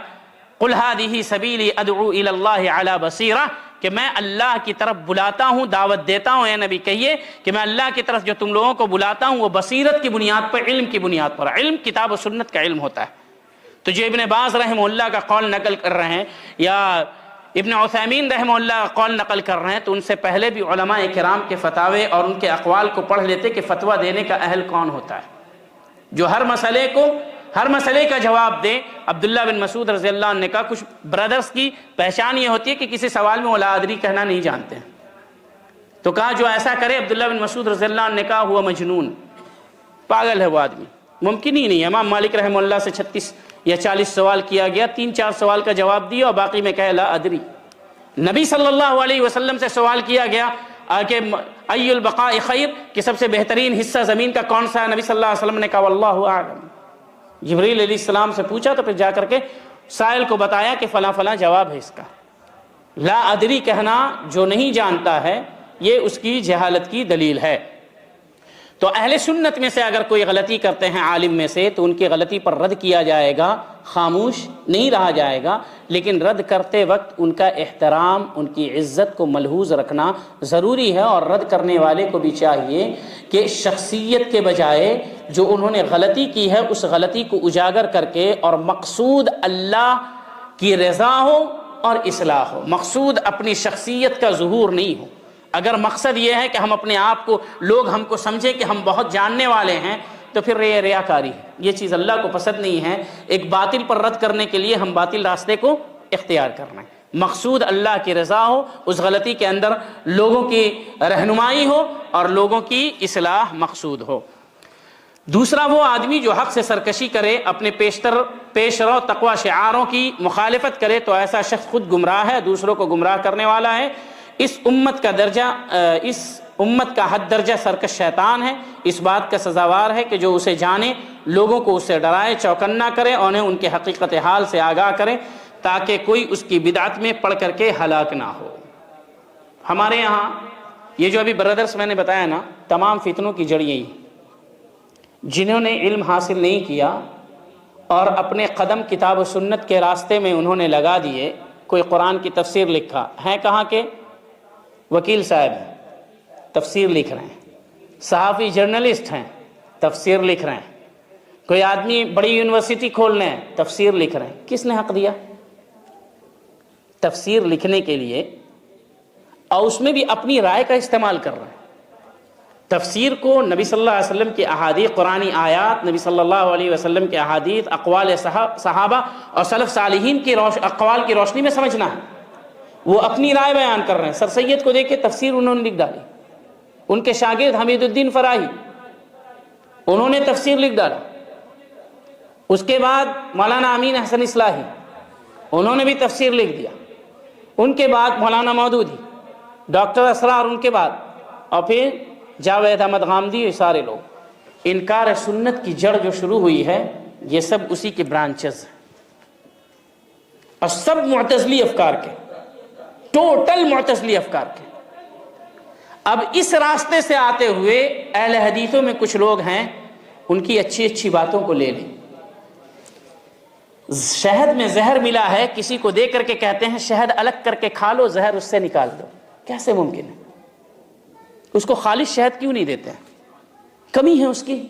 قُلْ هَذِهِ سَبِيلِي أَدْعُو إِلَى اللَّهِ عَلَى بَصِيرَةٍ، کہ میں اللہ کی طرف بلاتا ہوں، دعوت دیتا ہوں۔ اے نبی کہیے کہ میں اللہ کی طرف جو تم لوگوں کو بلاتا ہوں وہ بصیرت کی بنیاد پر، علم کی بنیاد پر، علم کتاب و سنت کا علم ہوتا ہے۔ تو جو ابن باز رحمہ اللہ کا قول نقل کر رہے ہیں یا ابن عثیمین رحمہ اللہ کا قول نقل کر رہے ہیں، تو ان سے پہلے بھی علماء کرام کے فتاوے اور ان کے اقوال کو پڑھ لیتے کہ فتویٰ دینے کا اہل کون ہوتا ہے، جو ہر مسئلے کا جواب دے۔ عبداللہ بن مسعود رضی اللہ عنہ نے کہا کچھ برادرز کی پہچان یہ ہوتی ہے کہ کسی سوال میں ولا ادری کہنا نہیں جانتے ہیں، تو کہا جو ایسا کرے، عبداللہ بن مسعود رضی اللہ عنہ نے کہا ہوا مجنون، پاگل ہے وہ آدمی، ممکن ہی نہیں ہے۔ امام مالک رحمہ اللہ سے 36 یا 40 سوال کیا گیا، 3-4 سوال کا جواب دیا اور باقی میں کہے لا ادری۔ نبی صلی اللہ علیہ وسلم سے سوال کیا گیا کہ ای البقاء خیر، کہ سب سے بہترین حصہ زمین کا کون سا ہے؟ نبی صلی اللہ علیہ وسلم نے کہا واللہ اعلم۔ جبریل علیہ السلام سے پوچھا تو پھر جا کر کے سائل کو بتایا کہ فلاں فلاں جواب ہے اس کا۔ لا ادری کہنا جو نہیں جانتا ہے یہ اس کی جہالت کی دلیل ہے۔ تو اہل سنت میں سے اگر کوئی غلطی کرتے ہیں عالم میں سے تو ان کی غلطی پر رد کیا جائے گا، خاموش نہیں رہا جائے گا، لیکن رد کرتے وقت ان کا احترام، ان کی عزت کو ملحوظ رکھنا ضروری ہے، اور رد کرنے والے کو بھی چاہیے کہ شخصیت کے بجائے جو انہوں نے غلطی کی ہے اس غلطی کو اجاگر کر کے، اور مقصود اللہ کی رضا ہو اور اصلاح ہو، مقصود اپنی شخصیت کا ظہور نہیں ہو۔ اگر مقصد یہ ہے کہ ہم اپنے آپ کو، لوگ ہم کو سمجھیں کہ ہم بہت جاننے والے ہیں، تو پھر یہ ریاکاری ہے، یہ چیز اللہ کو پسند نہیں ہے۔ ایک باطل پر رد کرنے کے لیے ہم باطل راستے کو اختیار کرنا ہے، مقصود اللہ کی رضا ہو، اس غلطی کے اندر لوگوں کی رہنمائی ہو اور لوگوں کی اصلاح مقصود ہو۔ دوسرا وہ آدمی جو حق سے سرکشی کرے، اپنے پیش رو تقوی شعاروں کی مخالفت کرے، تو ایسا شخص خود گمراہ ہے، دوسروں کو گمراہ کرنے والا ہے۔ اس امت کا حد درجہ سرکش شیطان ہے، اس بات کا سزاوار ہے کہ جو اسے جانے، لوگوں کو اس سے ڈرائے، چوکنا کرے، اور انہیں ان کے حقیقت حال سے آگاہ کرے، تاکہ کوئی اس کی بدعت میں پڑ کر کے ہلاک نہ ہو۔ ہمارے یہاں یہ جو ابھی برادرز میں نے بتایا نا، تمام فتنوں کی جڑ یہی، جنہوں نے علم حاصل نہیں کیا اور اپنے قدم کتاب و سنت کے راستے میں انہوں نے لگا دیے، کوئی قرآن کی تفسیر لکھا ہے، کہاں کے وکیل صاحب ہیں تفسیر لکھ رہے ہیں، صحافی جرنلسٹ ہیں تفسیر لکھ رہے ہیں، کوئی آدمی بڑی یونیورسٹی کھولنے ہیں تفسیر لکھ رہے ہیں، کس نے حق دیا تفسیر لکھنے کے لیے؟ اور اس میں بھی اپنی رائے کا استعمال کر رہے ہیں۔ تفسیر کو نبی صلی اللہ علیہ وسلم کی احادیث، قرآنی آیات، نبی صلی اللہ علیہ وسلم کے احادیث، اقوال صحابہ اور سلف صالحین کی اقوال کی روشنی میں سمجھنا ہے۔ وہ اپنی رائے بیان کر رہے ہیں۔ سر سید کو دیکھے تفسیر انہوں نے لکھ ڈالی، ان کے شاگرد حمید الدین فراہی انہوں نے تفسیر لکھ ڈالا، اس کے بعد مولانا امین احسن اصلاحی انہوں نے بھی تفسیر لکھ دیا، ان کے بعد مولانا مودودی، ڈاکٹر اسرار ان کے بعد، اور پھر جاوید احمد غامدی، یہ سارے لوگ۔ انکار سنت کی جڑ جو شروع ہوئی ہے یہ سب اسی کے برانچز ہیں، اور سب معتزلی افکار کے، ٹوٹل معتزلی افکار کے۔ اب اس راستے سے آتے ہوئے اہل حدیثوں میں کچھ لوگ ہیں، ان کی اچھی اچھی باتوں کو لے لیں۔ شہد میں زہر ملا ہے، کسی کو دے کر کے کہتے ہیں شہد الگ کر کے کھا لو، زہر اس سے نکال دو، کیسے ممکن ہے؟ اس کو خالص شہد کیوں نہیں دیتے ہیں؟ کمی ہے اس کی۔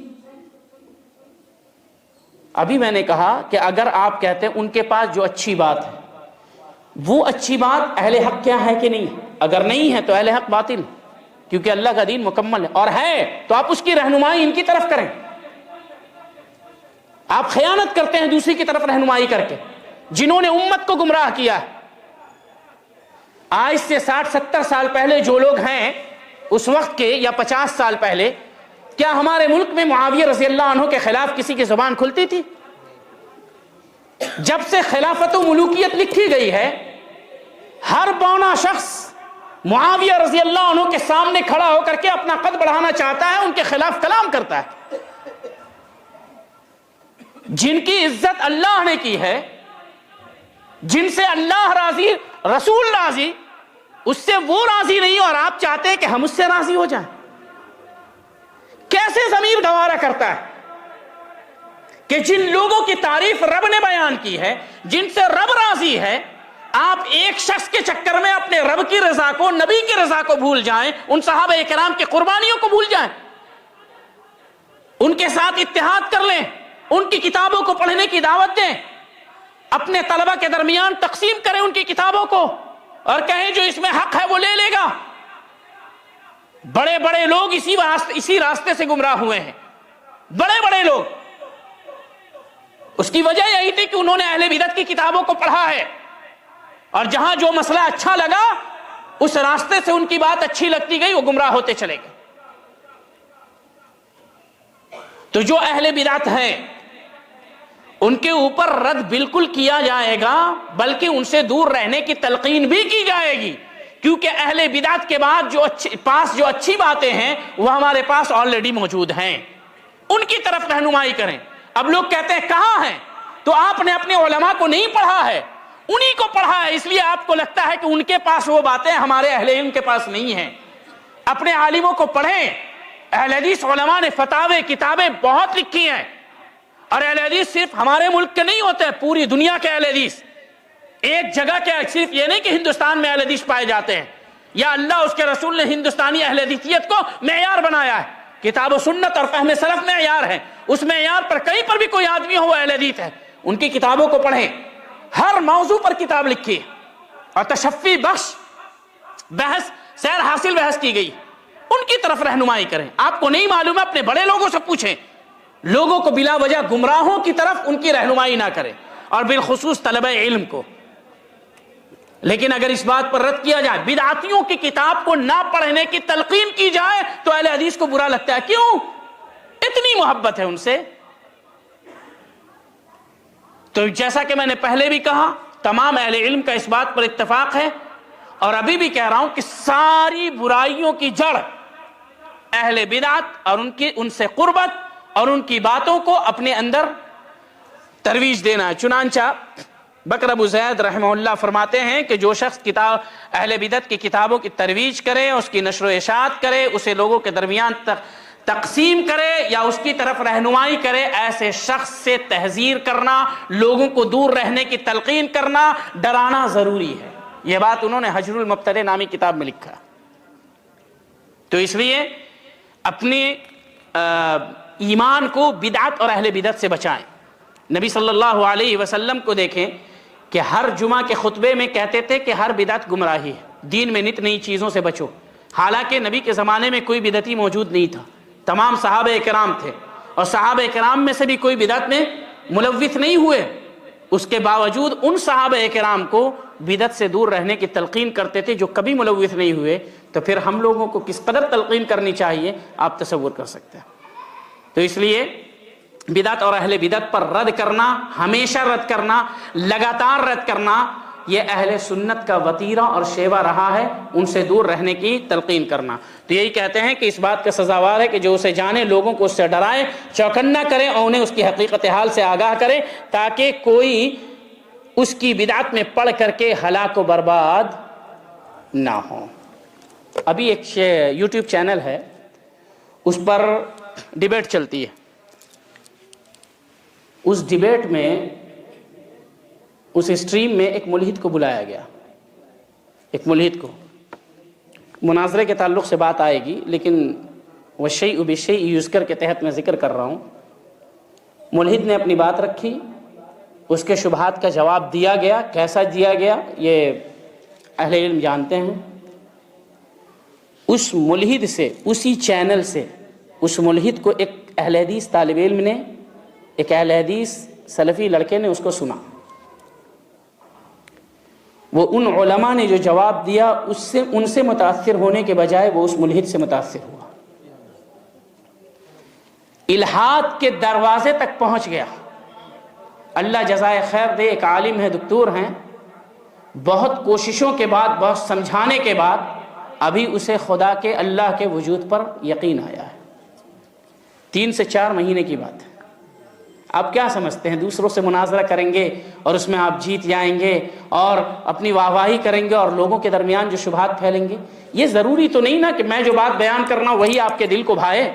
ابھی میں نے کہا کہ اگر آپ کہتے ہیں ان کے پاس جو اچھی بات ہے، وہ اچھی بات اہل حق کیا ہے کہ نہیں؟ اگر نہیں ہے تو اہل حق باطل، کیونکہ اللہ کا دین مکمل ہے، اور ہے تو آپ اس کی رہنمائی ان کی طرف کریں۔ آپ خیانت کرتے ہیں دوسری کی طرف رہنمائی کر کے، جنہوں نے امت کو گمراہ کیا ہے۔ آج سے 60-70 سال پہلے جو لوگ ہیں اس وقت کے، یا 50 سال پہلے، کیا ہمارے ملک میں معاویہ رضی اللہ عنہ کے خلاف کسی کی زبان کھلتی تھی؟ جب سے خلافت و ملوکیت لکھی گئی ہے، ہر بونا شخص معاویہ رضی اللہ عنہ کے سامنے کھڑا ہو کر کے اپنا قد بڑھانا چاہتا ہے، ان کے خلاف کلام کرتا ہے۔ جن کی عزت اللہ نے کی ہے، جن سے اللہ راضی، رسول راضی، اس سے وہ راضی نہیں، اور آپ چاہتے ہیں کہ ہم اس سے راضی ہو جائیں۔ کیسے ضمیر گوارا کرتا ہے کہ جن لوگوں کی تعریف رب نے بیان کی ہے، جن سے رب راضی ہے، آپ ایک شخص کے چکر میں اپنے رب کی رضا کو، نبی کی رضا کو بھول جائیں، ان صحابہ کرام کی قربانیوں کو بھول جائیں، ان کے ساتھ اتحاد کر لیں، ان کی کتابوں کو پڑھنے کی دعوت دیں، اپنے طلبہ کے درمیان تقسیم کریں ان کی کتابوں کو، اور کہیں جو اس میں حق ہے وہ لے لے گا۔ بڑے بڑے لوگ اسی راستے سے گمراہ ہوئے ہیں، بڑے بڑے لوگ۔ اس کی وجہ یہی تھی کہ انہوں نے اہل بدعت کی کتابوں کو پڑھا ہے، اور جہاں جو مسئلہ اچھا لگا اس راستے سے ان کی بات اچھی لگتی گئی، وہ گمراہ ہوتے چلے گئے۔ تو جو اہل بدعت ہیں ان کے اوپر رد بالکل کیا جائے گا، بلکہ ان سے دور رہنے کی تلقین بھی کی جائے گی، کیونکہ اہل بدعت کے بعد جو اچھی باتیں ہیں وہ ہمارے پاس آلریڈی موجود ہیں، ان کی طرف رہنمائی کریں۔ اب لوگ کہتے ہیں کہاں ہیں؟ تو آپ نے اپنے علماء کو نہیں پڑھا ہے، انہی کو پڑھا ہے، اس لیے آپ کو لگتا ہے کہ ان کے پاس وہ باتیں ہمارے اہل علم کے پاس نہیں ہیں۔ اپنے عالموں کو پڑھیں، اہل حدیث علماء نے فتاوے کتابیں بہت لکھی ہیں، اور اہل حدیث صرف ہمارے ملک کے نہیں ہوتے، پوری دنیا کے اہل حدیث، ایک جگہ کے صرف یہ نہیں کہ ہندوستان میں اہل حدیث پائے جاتے ہیں، یا اللہ اس کے رسول نے ہندوستانی اہل حدیثیت کو معیار بنایا ہے، کتاب و سنت اور فہم سلف معیار ہے، اس معیار پر کہیں پر بھی کوئی آدمی ہو وہ اہل حدیث ہے۔ ان کی کتابوں کو پڑھیں، ہر موضوع پر کتاب لکھی ہے اور تشفی بخش بحث سیر حاصل بحث کی گئی، ان کی طرف رہنمائی کریں۔ آپ کو نہیں معلوم ہے اپنے بڑے لوگوں سے پوچھیں، لوگوں کو بلا وجہ گمراہوں کی طرف ان کی رہنمائی نہ کریں، اور بالخصوص طلبہ علم کو۔ لیکن اگر اس بات پر رد کیا جائے، بدعتیوں کی کتاب کو نہ پڑھنے کی تلقین کی جائے تو اہل حدیث کو برا لگتا ہے۔ کیوں؟ اتنی محبت ہے ان سے۔ تو جیسا کہ میں نے پہلے بھی کہا، تمام اہل علم کا اس بات پر اتفاق ہے، اور ابھی بھی کہہ رہا ہوں کہ ساری برائیوں کی جڑ اہل بدعت اور ان سے قربت اور ان کی باتوں کو اپنے اندر ترویج دینا ہے۔ چنانچہ بکر ابو زید رحمہ اللہ فرماتے ہیں کہ جو شخص اہل بدعت کی کتابوں کی ترویج کرے، اس کی نشر و اشاعت کرے، اسے لوگوں کے درمیان تقسیم کرے یا اس کی طرف رہنمائی کرے، ایسے شخص سے تحذیر کرنا، لوگوں کو دور رہنے کی تلقین کرنا، ڈرانا ضروری ہے۔ یہ بات انہوں نے حجر المبتدع نامی کتاب میں لکھا۔ تو اس لیے اپنے ایمان کو بدعت اور اہل بدعت سے بچائیں۔ نبی صلی اللہ علیہ وسلم کو دیکھیں کہ ہر جمعہ کے خطبے میں کہتے تھے کہ ہر بدعت گمراہی ہے، دین میں نت نئی چیزوں سے بچو۔ حالانکہ نبی کے زمانے میں کوئی بدعتی موجود نہیں تھا، تمام صحابہ کرام تھے، اور صحابہ کرام میں سے بھی کوئی بدعت میں ملوث نہیں ہوئے۔ اس کے باوجود ان صحابہ کرام کو بدعت سے دور رہنے کی تلقین کرتے تھے جو کبھی ملوث نہیں ہوئے، تو پھر ہم لوگوں کو کس قدر تلقین کرنی چاہیے آپ تصور کر سکتے ہیں۔ تو اس لیے بدعت اور اہل بدعت پر رد کرنا، ہمیشہ رد کرنا، لگاتار رد کرنا، یہ اہل سنت کا وتیرہ اور شیوہ رہا ہے، ان سے دور رہنے کی تلقین کرنا۔ تو یہی کہتے ہیں کہ اس بات کا سزاوار ہے کہ جو اسے جانے، لوگوں کو اس سے ڈرائے، چوکنا کرے اور انہیں اس کی حقیقت حال سے آگاہ کرے، تاکہ کوئی اس کی بدعت میں پڑھ کر کے ہلاک و برباد نہ ہو۔ ابھی ایک یوٹیوب چینل ہے، اس پر ڈیبیٹ چلتی ہے۔ اس ڈیبیٹ میں، اس اسٹریم میں ایک ملحد کو بلایا گیا، ایک ملحد کو۔ مناظرے کے تعلق سے بات آئے گی، لیکن وَالشَّيْءُ بِالشَّيْءِ یُذْکَر کے تحت میں ذکر کر رہا ہوں۔ ملحد نے اپنی بات رکھی، اس کے شبہات کا جواب دیا گیا۔ کیسا دیا گیا یہ اہل علم جانتے ہیں۔ اس ملحد سے، اسی چینل سے، اس ملحد کو ایک اہل حدیث طالب علم نے، ایک اہل حدیث سلفی لڑکے نے اس کو سنا۔ وہ ان علماء نے جو جواب دیا ان سے متاثر ہونے کے بجائے وہ اس ملحد سے متاثر ہوا، الحاد کے دروازے تک پہنچ گیا۔ اللہ جزائے خیر دے، ایک عالم ہے، دکتور ہیں، بہت کوششوں کے بعد، بہت سمجھانے کے بعد ابھی اسے خدا کے، اللہ کے وجود پر یقین آیا ہے۔ 3 سے 4 مہینے کی بات ہے۔ آپ کیا سمجھتے ہیں دوسروں سے مناظرہ کریں گے اور اس میں آپ جیت جائیں گے اور اپنی واہواہی کریں گے اور لوگوں کے درمیان جو شبہات پھیلیں گے؟ یہ ضروری تو نہیں نا کہ میں جو بات بیان کرنا وہی آپ کے دل کو بھائے۔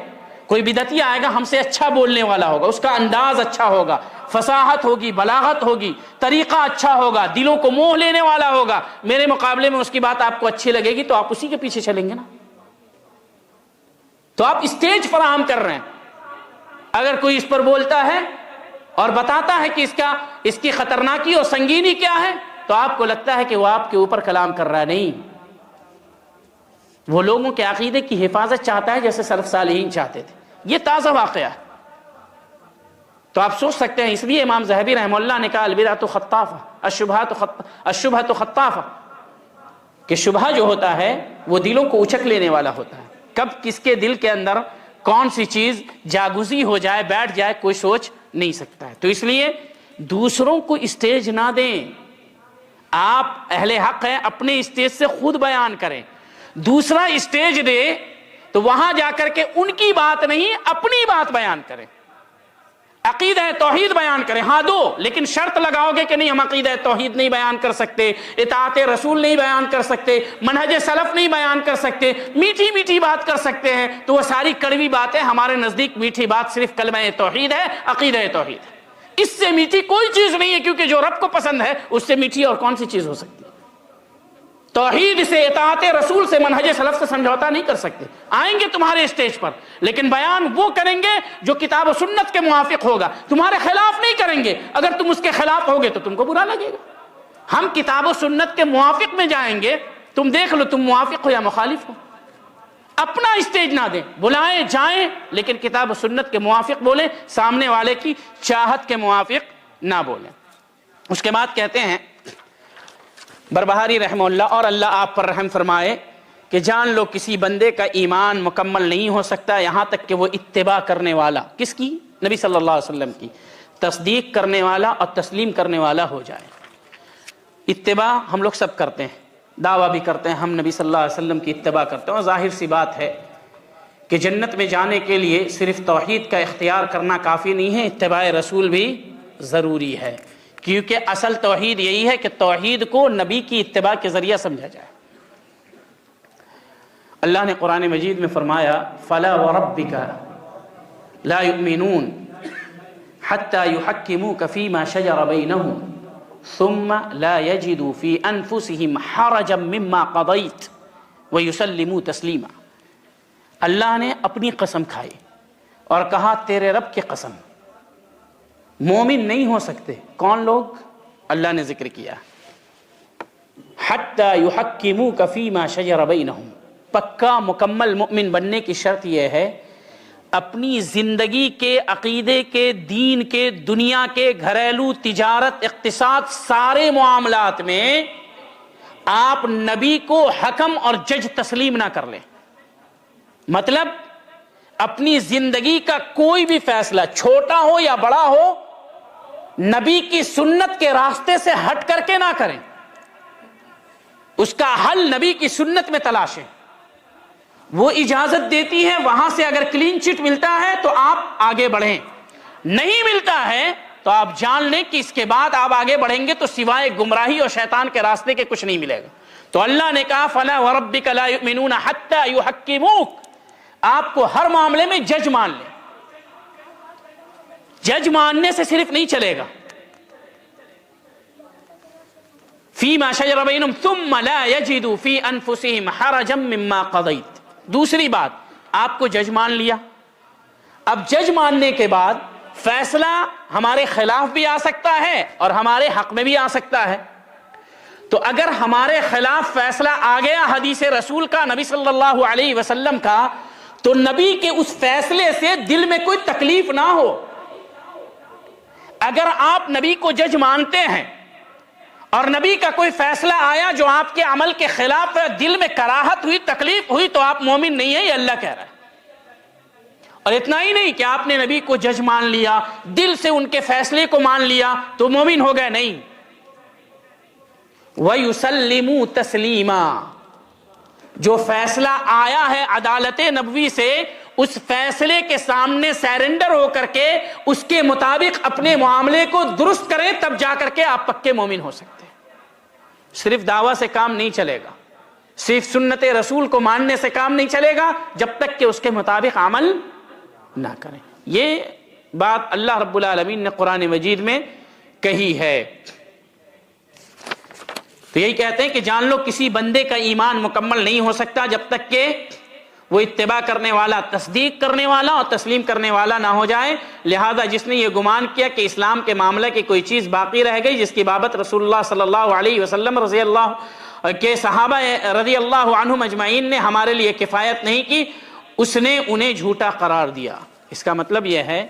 کوئی بدعتی آئے گا، ہم سے اچھا بولنے والا ہوگا، اس کا انداز اچھا ہوگا، فصاحت ہوگی، بلاغت ہوگی، طریقہ اچھا ہوگا، دلوں کو موہ لینے والا ہوگا، میرے مقابلے میں اس کی بات آپ کو اچھی لگے گی تو آپ اسی کے پیچھے چلیں گے نا۔ تو آپ اسٹیج فراہم کر رہے ہیں۔ اگر کوئی اس پر بولتا ہے اور بتاتا ہے کہ اس کی خطرناکی اور سنگینی کیا ہے، تو آپ کو لگتا ہے کہ وہ آپ کے اوپر کلام کر رہا ہے۔ نہیں، وہ لوگوں کے عقیدے کی حفاظت چاہتا ہے جیسے سلف صالحین چاہتے تھے۔ یہ تازہ واقعہ ہے۔ تو آپ سوچ سکتے ہیں، اس لیے امام ذہبی رحمہ اللہ نے کہا البدعۃ خطافہ، الشبہۃ خطافہ، کہ شبہ جو ہوتا ہے وہ دلوں کو اچک لینے والا ہوتا ہے۔ کب کس کے دل کے اندر کون سی چیز جاگزی ہو جائے، بیٹھ جائے، کوئی سوچ نہیں سکتا ہے۔ تو اس لیے دوسروں کو اسٹیج نہ دیں۔ آپ اہل حق ہیں، اپنے اسٹیج سے خود بیان کریں۔ دوسرا اسٹیج دے تو وہاں جا کر کے ان کی بات نہیں، اپنی بات بیان کریں۔ عقیدہ توحید بیان کریں، ہاں دو، لیکن شرط لگاؤ گے کہ نہیں ہم عقیدہ توحید نہیں بیان کر سکتے، اطاعت رسول نہیں بیان کر سکتے، منہج سلف نہیں بیان کر سکتے، میٹھی میٹھی بات کر سکتے ہیں، تو وہ ساری کڑوی باتیں ہمارے نزدیک میٹھی بات صرف کلمہ توحید ہے، عقیدہ توحید ہے۔ اس سے میٹھی کوئی چیز نہیں ہے، کیونکہ جو رب کو پسند ہے اس سے میٹھی اور کون سی چیز ہو سکتی ہے؟ توحید سے، اطاعت رسول سے، منہج سلف سے سمجھوتا نہیں کر سکتے۔ آئیں گے تمہارے اسٹیج پر، لیکن بیان وہ کریں گے جو کتاب و سنت کے موافق ہوگا، تمہارے خلاف نہیں کریں گے۔ اگر تم اس کے خلاف ہوگے تو تم کو برا لگے گا۔ ہم کتاب و سنت کے موافق میں جائیں گے، تم دیکھ لو تم موافق ہو یا مخالف ہو۔ اپنا اسٹیج نہ دیں، بلائیں جائیں لیکن کتاب و سنت کے موافق بولیں، سامنے والے کی چاہت کے موافق نہ بولیں۔ اس کے بعد کہتے ہیں بربہاری رحمہ اللہ، اور اللہ آپ پر رحم فرمائے، کہ جان لو کسی بندے کا ایمان مکمل نہیں ہو سکتا یہاں تک کہ وہ اتباع کرنے والا، کس کی؟ نبی صلی اللہ علیہ وسلم کی، تصدیق کرنے والا اور تسلیم کرنے والا ہو جائے۔ اتباع ہم لوگ سب کرتے ہیں، دعویٰ بھی کرتے ہیں ہم نبی صلی اللہ علیہ وسلم کی اتباع کرتے ہیں، اور ظاہر سی بات ہے کہ جنت میں جانے کے لیے صرف توحید کا اختیار کرنا کافی نہیں ہے، اتباع رسول بھی ضروری ہے، کیونکہ اصل توحید یہی ہے کہ توحید کو نبی کی اتباع کے ذریعہ سمجھا جائے۔ اللہ نے قرآن مجید میں فرمایا فَلَا وَرَبِّكَ لَا يُؤْمِنُونَ حَتَّى يُحَكِّمُوكَ فِي مَا شَجَرَ بَيْنَهُمْ ثُمَّ لَا يَجِدُوا فِي أَنفُسِهِمْ حَرَجًا مِّمَّا قَضَيْتَ وَيُسَلِّمُوا تَسْلِيمًا۔ اللہ نے اپنی قسم کھائی اور کہا تیرے رب کی قسم، مومن نہیں ہو سکتے کون لوگ؟ اللہ نے ذکر کیا حَتَّى يُحَكِّمُوكَ فِي مَا شَجَرَ بَيْنَهُمْ۔ پکا مکمل مومن بننے کی شرط یہ ہے اپنی زندگی کے، عقیدے کے، دین کے، دنیا کے، گھریلو، تجارت، اقتصاد، سارے معاملات میں آپ نبی کو حکم اور جج تسلیم نہ کر لیں۔ مطلب اپنی زندگی کا کوئی بھی فیصلہ چھوٹا ہو یا بڑا ہو نبی کی سنت کے راستے سے ہٹ کر کے نہ کریں، اس کا حل نبی کی سنت میں تلاشیں۔ وہ اجازت دیتی ہے، وہاں سے اگر کلین چٹ ملتا ہے تو آپ آگے بڑھیں، نہیں ملتا ہے تو آپ جان لیں کہ اس کے بعد آپ آگے بڑھیں گے تو سوائے گمراہی اور شیطان کے راستے کے کچھ نہیں ملے گا۔ تو اللہ نے کہا فَلَا وَرَبِّكَ لَا يُؤْمِنُونَ حَتَّى يُحَكِّمُوكَ، آپ کو ہر معاملے میں جج مان لیں۔ جج ماننے سے صرف نہیں چلے گا، فِي مَا شَجَرَ بَيْنَهُمْ ثُمَّ لَا يَجِدُوا فِي أَنفُسِهِمْ حَرَجًا مِّمَّا قَضَيْتَ۔ دوسری بات، آپ کو جج مان لیا، اب جج ماننے کے بعد فیصلہ ہمارے خلاف بھی آ سکتا ہے اور ہمارے حق میں بھی آ سکتا ہے۔ تو اگر ہمارے خلاف فیصلہ آ گیا حدیث رسول کا، نبی صلی اللہ علیہ وسلم کا، تو نبی کے اس فیصلے سے دل میں کوئی تکلیف نہ ہو۔ اگر آپ نبی کو جج مانتے ہیں اور نبی کا کوئی فیصلہ آیا جو آپ کے عمل کے خلاف ہے، دل میں کراہت ہوئی، تکلیف ہوئی، تو آپ مومن نہیں ہیں، یہ اللہ کہہ رہا ہے۔ اور اتنا ہی نہیں کہ آپ نے نبی کو جج مان لیا، دل سے ان کے فیصلے کو مان لیا تو مومن ہو گئے، نہیں۔ وَيُسَلِّمُوا تَسْلِيمًا، جو فیصلہ آیا ہے عدالت نبوی سے، اس فیصلے کے سامنے سیرنڈر ہو کر کے اس کے مطابق اپنے معاملے کو درست کریں، تب جا کر کے آپ پکے مومن ہو سکتے ہیں۔ صرف دعویٰ سے کام نہیں چلے گا، صرف سنت رسول کو ماننے سے کام نہیں چلے گا جب تک کہ اس کے مطابق عمل نہ کریں۔ یہ بات اللہ رب العالمین نے قرآن مجید میں کہی ہے۔ تو یہی کہتے ہیں کہ جان لو کسی بندے کا ایمان مکمل نہیں ہو سکتا جب تک کہ وہ اتباع کرنے والا، تصدیق کرنے والا اور تسلیم کرنے والا نہ ہو جائے۔ لہذا جس نے یہ گمان کیا کہ اسلام کے معاملے کی کوئی چیز باقی رہ گئی جس کی بابت رسول اللہ صلی اللہ علیہ وسلم رضی اللہ کے صحابہ رضی اللہ عنہم اجمعین نے ہمارے لیے کفایت نہیں کی، اس نے انہیں جھوٹا قرار دیا۔ اس کا مطلب یہ ہے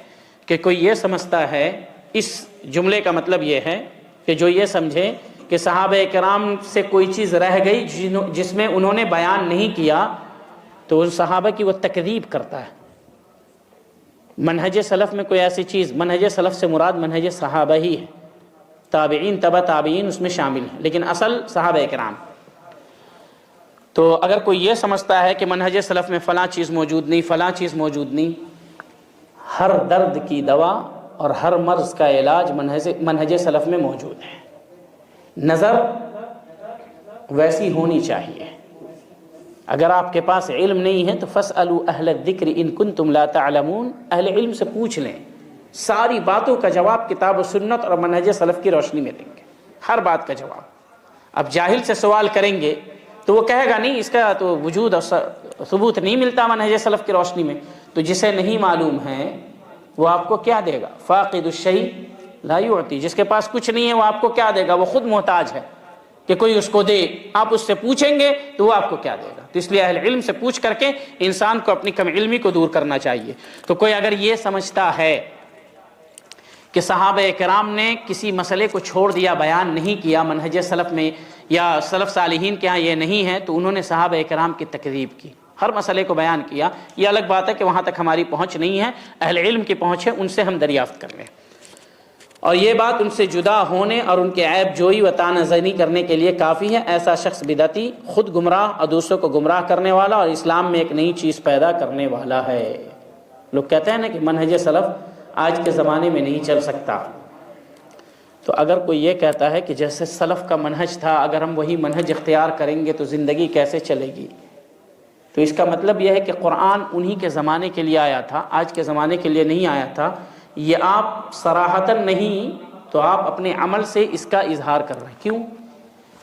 کہ کوئی یہ سمجھتا ہے، اس جملے کا مطلب یہ ہے کہ جو یہ سمجھے کہ صحابہ کرام سے کوئی چیز رہ گئی جس میں انہوں نے بیان نہیں کیا، تو ان صحابہ کی وہ تکذیب کرتا ہے۔ منہج سلف میں کوئی ایسی چیز، منہج سلف سے مراد منہج صحابہ ہی ہے، تابعین، تبع تابعین اس میں شامل ہیں، لیکن اصل صحابہ کرام۔ تو اگر کوئی یہ سمجھتا ہے کہ منہج سلف میں فلاں چیز موجود نہیں، فلاں چیز موجود نہیں، ہر درد کی دوا اور ہر مرض کا علاج منہج سلف میں موجود ہے۔ نظر ویسی ہونی چاہیے۔ اگر آپ کے پاس علم نہیں ہے تو فاسألوا اہل الذکر ان کنتم لا تعلمون، اہل علم سے پوچھ لیں، ساری باتوں کا جواب کتاب و سنت اور منہج سلف کی روشنی میں دیں گے، ہر بات کا جواب۔ اب جاہل سے سوال کریں گے تو وہ کہے گا نہیں، اس کا تو وجود اور ثبوت نہیں ملتا منہج سلف کی روشنی میں۔ تو جسے نہیں معلوم ہے وہ آپ کو کیا دے گا؟ فاقد الشیء لا یعطی، جس کے پاس کچھ نہیں ہے وہ آپ کو کیا دے گا؟ وہ خود محتاج ہے کہ کوئی اس کو دے۔ آپ اس سے پوچھیں گے تو وہ آپ کو کیا دے گا؟ تو اس لیے اہل علم سے پوچھ کر کے انسان کو اپنی کم علمی کو دور کرنا چاہیے۔ تو کوئی اگر یہ سمجھتا ہے کہ صحابہ کرام نے کسی مسئلے کو چھوڑ دیا، بیان نہیں کیا منہج سلف میں، یا سلف صالحین کے ہاں یہ نہیں ہے، تو انہوں نے صحابہ کرام کی تکذیب کی، ہر مسئلے کو بیان کیا۔ یہ الگ بات ہے کہ وہاں تک ہماری پہنچ نہیں ہے، اہل علم کی پہنچ ہے، ان سے ہم دریافت کر رہے ہیں۔ اور یہ بات ان سے جدا ہونے اور ان کے عیب جوئی و طعنہ زنی کرنے کے لیے کافی ہے۔ ایسا شخص بدعتی، خود گمراہ اور دوسروں کو گمراہ کرنے والا، اور اسلام میں ایک نئی چیز پیدا کرنے والا ہے۔ لوگ کہتے ہیں نا کہ منہج سلف آج کے زمانے میں نہیں چل سکتا، تو اگر کوئی یہ کہتا ہے کہ جیسے سلف کا منہج تھا اگر ہم وہی منہج اختیار کریں گے تو زندگی کیسے چلے گی، تو اس کا مطلب یہ ہے کہ قرآن انہی کے زمانے کے لیے آیا تھا، آج کے زمانے کے لیے نہیں آیا تھا۔ یہ آپ صراحتاً نہیں تو آپ اپنے عمل سے اس کا اظہار کر رہے ہیں۔ کیوں؟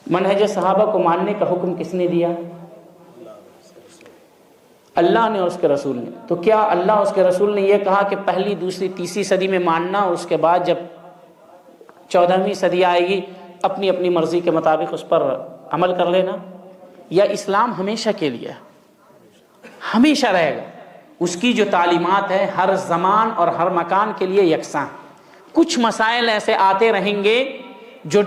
منہج صحابہ کو ماننے کا حکم کس نے دیا؟ اللہ نے اور اس کے رسول نے۔ تو کیا اللہ اور اس کے رسول نے یہ کہا کہ پہلی، دوسری، تیسری صدی میں ماننا، اور اس کے بعد جب 14ویں صدی آئے گی اپنی اپنی مرضی کے مطابق اس پر عمل کر لینا؟ یا اسلام ہمیشہ کے لیے، ہمیشہ رہے گا؟ اس کی جو تعلیمات ہے ہر زمان اور ہر مکان کے لیے یکساں۔ کچھ مسائل ایسے آتے رہیں گے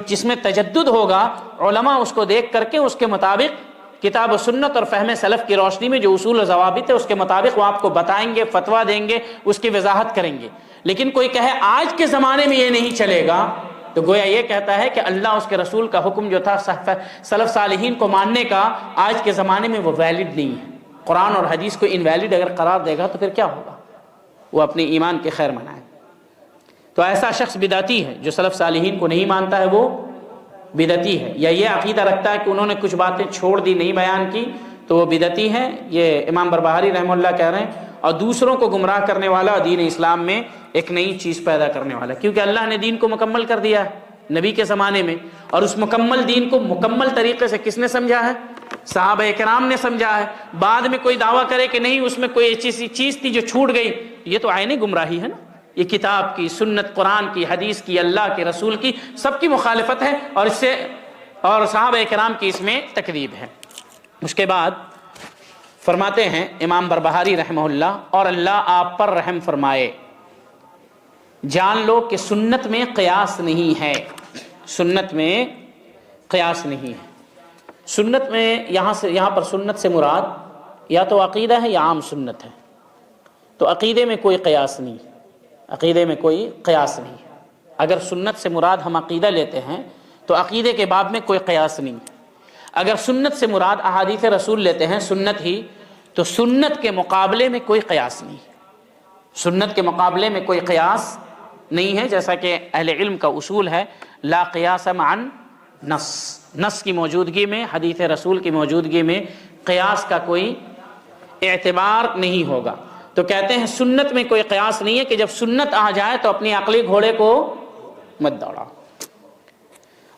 جس میں تجدد ہوگا، علماء اس کو دیکھ کر کے اس کے مطابق کتاب و سنت اور فہم سلف کی روشنی میں جو اصول و ضوابط ہے اس کے مطابق وہ آپ کو بتائیں گے، فتویٰ دیں گے، اس کی وضاحت کریں گے۔ لیکن کوئی کہے آج کے زمانے میں یہ نہیں چلے گا، تو گویا یہ کہتا ہے کہ اللہ اس کے رسول کا حکم جو تھا سلف صالحین کو ماننے کا، آج کے زمانے میں وہ ویلڈ نہیں ہے۔ قرآن اور حدیث کو انویلڈ اگر قرار دے گا تو پھر کیا ہوگا؟ وہ اپنے ایمان کے خیر منائے۔ تو ایسا شخص بدعتی ہے جو سلف صالحین کو نہیں مانتا ہے، وہ بدعتی ہے، یا یہ عقیدہ رکھتا ہے کہ انہوں نے کچھ باتیں چھوڑ دی، نہیں بیان کی، تو وہ بدعتی ہے۔ یہ امام بربہاری رحمہ اللہ کہہ رہے ہیں، اور دوسروں کو گمراہ کرنے والا، دین اسلام میں ایک نئی چیز پیدا کرنے والا، کیونکہ اللہ نے دین کو مکمل کر دیا ہے نبی کے زمانے میں، اور اس مکمل دین کو مکمل طریقے سے کس نے سمجھا ہے؟ صحابہ کرام نے سمجھا ہے۔ بعد میں کوئی دعویٰ کرے کہ نہیں اس میں کوئی ایسی چیز تھی جو چھوٹ گئی، یہ تو عین گمراہی ہے نا۔ یہ کتاب کی، سنت قرآن کی، حدیث کی، اللہ کے رسول کی، سب کی مخالفت ہے، اور اس سے اور صحابہ کرام کی اس میں تکذیب ہے۔ اس کے بعد فرماتے ہیں امام بربہاری رحمہ اللہ، اور اللہ آپ پر رحم فرمائے، جان لو کہ سنت میں قیاس نہیں ہے، سنت میں قیاس نہیں ہے۔ سنت میں یہاں پر سنت سے مراد یا تو عقیدہ ہے یا عام سنت ہے، تو عقیدے میں کوئی قیاس نہیں، عقیدے میں کوئی قیاس نہیں۔ اگر سنت سے مراد ہم عقیدہ لیتے ہیں تو عقیدے کے باب میں کوئی قیاس نہیں۔ اگر سنت سے مراد احادیث رسول لیتے ہیں، سنت ہی، تو سنت کے مقابلے میں کوئی قیاس نہیں، سنت کے مقابلے میں کوئی قیاس نہیں ہے، جیسا کہ اہل علم کا اصول ہے لا قیاس مع نص، نص کی موجودگی میں، حدیث رسول کی موجودگی میں قیاس کا کوئی اعتبار نہیں ہوگا۔ تو کہتے ہیں سنت میں کوئی قیاس نہیں ہے کہ جب سنت آ جائے تو اپنی عقلی گھوڑے کو مت دوڑا،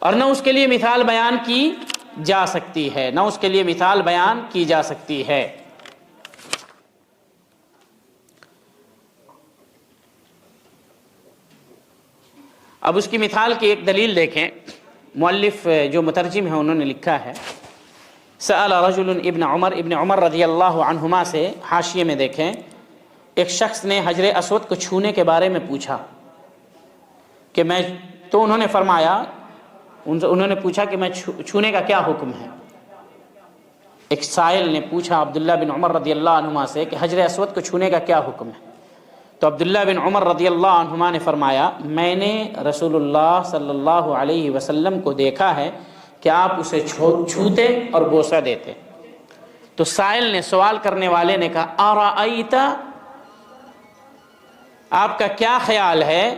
اور نہ اس کے لیے مثال بیان کی جا سکتی ہے، نہ اس کے لیے مثال بیان کی جا سکتی ہے۔ اب اس کی مثال کی ایک دلیل دیکھیں، مؤلف جو مترجم ہے انہوں نے لکھا ہے، سأل رجل ابن عمر رضی اللہ عنہما سے، حاشیے میں دیکھیں، ایک شخص نے حجر اسود کو چھونے کے بارے میں پوچھا کہ تو انہوں نے فرمایا، انہوں نے پوچھا کہ میں چھونے کا کیا حکم ہے۔ ایک سائل نے پوچھا عبداللہ بن عمر رضی اللہ عنہما سے کہ حجر اسود کو چھونے کا کیا حکم ہے، تو عبداللہ بن عمر رضی اللہ عنہما نے فرمایا، میں نے رسول اللہ صلی اللہ علیہ وسلم کو دیکھا ہے کہ آپ اسے چھوتے اور بوسہ دیتے۔ تو سائل نے، سوال کرنے والے نے کہا، ارأیت آپ کا کیا خیال ہے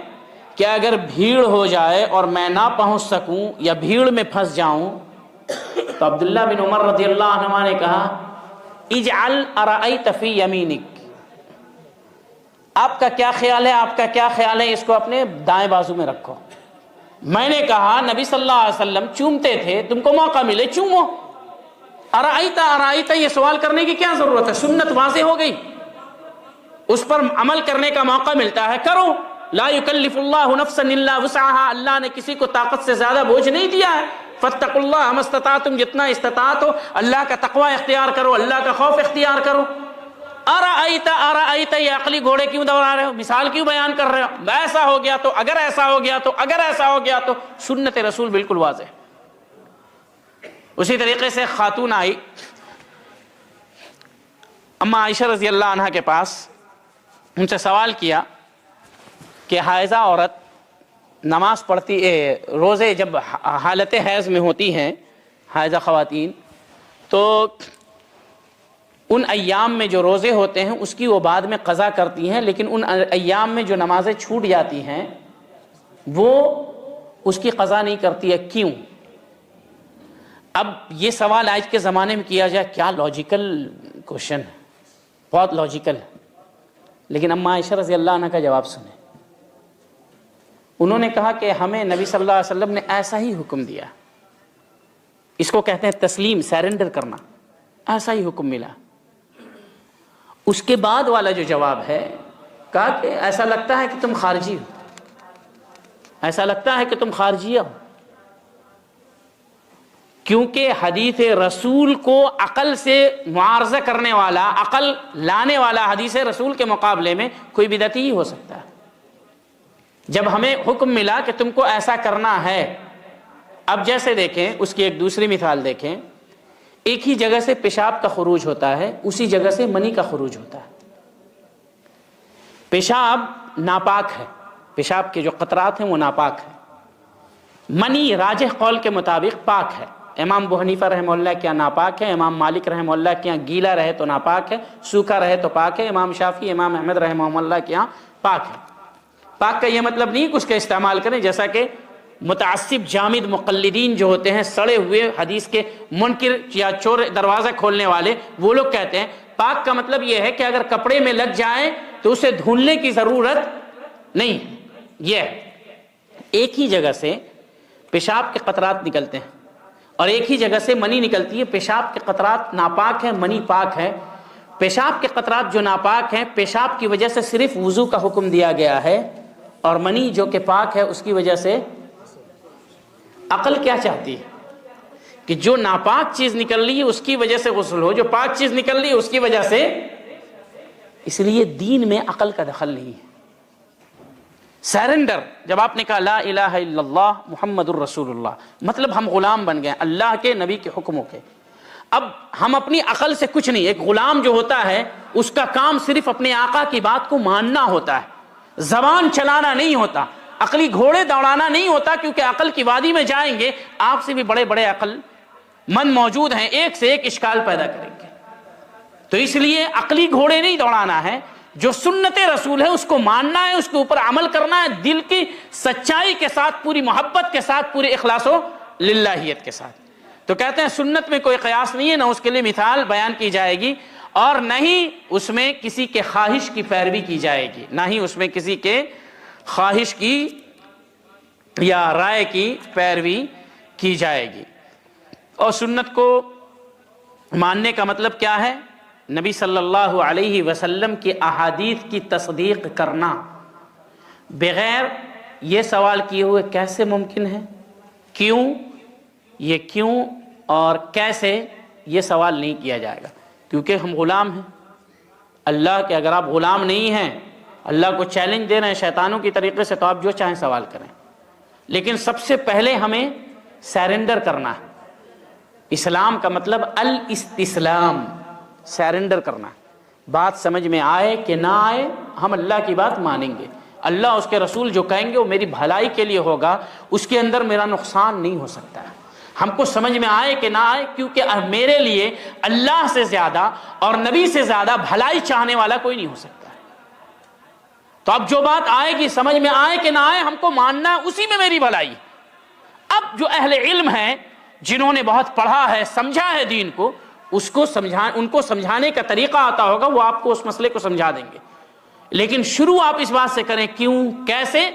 کہ اگر بھیڑ ہو جائے اور میں نہ پہنچ سکوں یا بھیڑ میں پھنس جاؤں؟ تو عبداللہ بن عمر رضی اللہ عنہ نے کہا اجعل ارأیت فی یمینک، آپ کا کیا خیال ہے، آپ کا کیا خیال ہے، اس کو اپنے دائیں بازو میں رکھو۔ میں نے کہا نبی صلی اللہ علیہ وسلم چومتے تھے، تم کو موقع ملے چومو۔ ارأیت یہ سوال کرنے کی کیا ضرورت ہے، سنت واضح ہو گئی، اس پر عمل کرنے کا موقع ملتا ہے، کرو۔ لا یکلف اللہ نفسا الا وسعها، اللہ نے کسی کو طاقت سے زیادہ بوجھ نہیں دیا ہے۔ فاتقوا اللہ ما استطعتم، جتنا استطاعت ہو اللہ کا تقوی اختیار کرو، اللہ کا خوف اختیار کرو۔ ارأیت یہ عقلی گھوڑے کیوں دوڑا رہے ہو، مثال کیوں بیان کر رہے ہو، ایسا ہو گیا تو، اگر ایسا ہو گیا تو، اگر ایسا ہو گیا تو، سنت رسول بالکل واضح۔ اسی طریقے سے خاتون آئی اما عائشہ رضی اللہ عنہ کے پاس، ان سے سوال کیا کہ حائضہ عورت نماز پڑھتی، روزے جب حالت حیض میں ہوتی ہیں حائضہ خواتین، تو ان ایام میں جو روزے ہوتے ہیں اس کی وہ بعد میں قضا کرتی ہیں، لیکن ان ایام میں جو نمازیں چھوٹ جاتی ہیں وہ اس کی قضا نہیں کرتی ہے، کیوں؟ اب یہ سوال آج کے زمانے میں کیا جائے، کیا لاجیکل کوشچن ہے، بہت لاجیکل ہے، لیکن اما عائشہ رضی اللہ عنہ کا جواب سنیں۔ انہوں نے کہا کہ ہمیں نبی صلی اللہ علیہ وسلم نے ایسا ہی حکم دیا، اس کو کہتے ہیں تسلیم، سیرنڈر کرنا، ایسا ہی حکم ملا۔ اس کے بعد والا جو جواب ہے، کہا کہ ایسا لگتا ہے کہ تم خارجی ہو، ایسا لگتا ہے کہ تم خارجیہ ہو، کیونکہ حدیث رسول کو عقل سے معارضہ کرنے والا، عقل لانے والا حدیث رسول کے مقابلے میں کوئی بدعتی ہی ہو سکتا ہے۔ جب ہمیں حکم ملا کہ تم کو ایسا کرنا ہے، اب جیسے دیکھیں اس کی ایک دوسری مثال دیکھیں، ایک ہی جگہ سے پیشاب کا خروج ہوتا ہے، اسی جگہ سے منی کا خروج ہوتا ہے۔ پیشاب ناپاک ہے، پیشاب کے جو قطرات ہیں وہ ناپاک ہے، منی راجح قول کے مطابق پاک ہے۔ امام ابو حنیفہ رحمہ اللہ کے یہاں ناپاک ہے، امام مالک رحمہ اللہ کے یہاں گیلا رہے تو ناپاک ہے، سوکھا رہے تو پاک ہے، امام شافعی امام احمد رحمہ اللہ کے یہاں پاک ہے۔ پاک کا یہ مطلب نہیں کہ اس کا استعمال کریں، جیسا کہ متعصب جامد مقلدین جو ہوتے ہیں، سڑے ہوئے حدیث کے منکر یا چور دروازہ کھولنے والے، وہ لوگ کہتے ہیں پاک کا مطلب یہ ہے کہ اگر کپڑے میں لگ جائے تو اسے دھلنے کی ضرورت نہیں۔ یہ ایک ہی جگہ سے پیشاب کے قطرات نکلتے ہیں اور ایک ہی جگہ سے منی نکلتی ہے، پیشاب کے قطرات ناپاک ہے، منی پاک ہے۔ پیشاب کے قطرات جو ناپاک ہیں، پیشاب کی وجہ سے صرف وضو کا حکم دیا گیا ہے، اور منی جو کہ پاک ہے اس کی وجہ سے عقل کیا چاہتی ہے کہ جو ناپاک چیز نکل رہی ہے اس کی وجہ سے غسل ہو، جو پاک چیز نکل رہی ہے اس کی وجہ سے۔ اس لیے دین میں عقل کا دخل نہیں ہے۔ سیرنڈر، جب آپ نے کہا لا الہ الا اللہ محمد الرسول اللہ، مطلب ہم غلام بن گئے اللہ کے نبی کے حکموں کے۔ اب ہم اپنی عقل سے کچھ نہیں، ایک غلام جو ہوتا ہے اس کا کام صرف اپنے آقا کی بات کو ماننا ہوتا ہے، زبان چلانا نہیں ہوتا، عقلی گھوڑے دوڑانا نہیں ہوتا، کیونکہ عقل کی وادی میں جائیں گے آپ سے بھی بڑے بڑے عقل مند موجود ہیں، ایک سے ایک اشکال پیدا کریں گے۔ تو اس لیے عقلی گھوڑے نہیں دوڑانا ہے، جو سنت رسول ہے اس کو ماننا ہے، اس کے اوپر عمل کرنا ہے، دل کی سچائی کے ساتھ، پوری محبت کے ساتھ، پورے اخلاص و للہیت کے ساتھ۔ تو کہتے ہیں سنت میں کوئی قیاس نہیں ہے، نہ اس کے لیے مثال بیان کی جائے گی، اور نہ ہی اس میں کسی کے خواہش کی پیروی کی جائے گی، نہ ہی اس میں کسی کے خواہش کی یا رائے کی پیروی کی جائے گی۔ اور سنت کو ماننے کا مطلب کیا ہے؟ نبی صلی اللہ علیہ وسلم کی احادیث کی تصدیق کرنا، بغیر یہ سوال کیے ہوئے کیسے ممکن ہے، کیوں، یہ کیوں اور کیسے، یہ سوال نہیں کیا جائے گا، کیونکہ ہم غلام ہیں اللہ کے۔ اگر آپ غلام نہیں ہیں، اللہ کو چیلنج دے رہے ہیں شیطانوں کی طریقے سے، تو آپ جو چاہیں سوال کریں، لیکن سب سے پہلے ہمیں سیرنڈر کرنا ہے۔ اسلام کا مطلب الاستسلام، سیرنڈر کرنا۔ بات سمجھ میں آئے کہ نہ آئے، ہم اللہ کی بات مانیں گے، اللہ اس کے رسول جو کہیں گے وہ میری بھلائی کے لیے ہوگا، اس کے اندر میرا نقصان نہیں ہو سکتا ہے۔ ہم کو سمجھ میں آئے کہ نہ آئے، کیونکہ میرے لیے اللہ سے زیادہ اور نبی سے زیادہ بھلائی چاہنے والا کوئی نہیں ہو سکتا۔ تو اب جو بات آئے گی سمجھ میں آئے کہ نہ آئے ہم کو ماننا ہے، اسی میں میری بھلائی۔ اب جو اہل علم ہیں جنہوں نے بہت پڑھا ہے سمجھا ہے دین کو، ان کو سمجھانے کا طریقہ آتا ہوگا، وہ آپ کو اس مسئلے کو سمجھا دیں گے۔ لیکن شروع آپ اس بات سے کریں کیوں کیسے،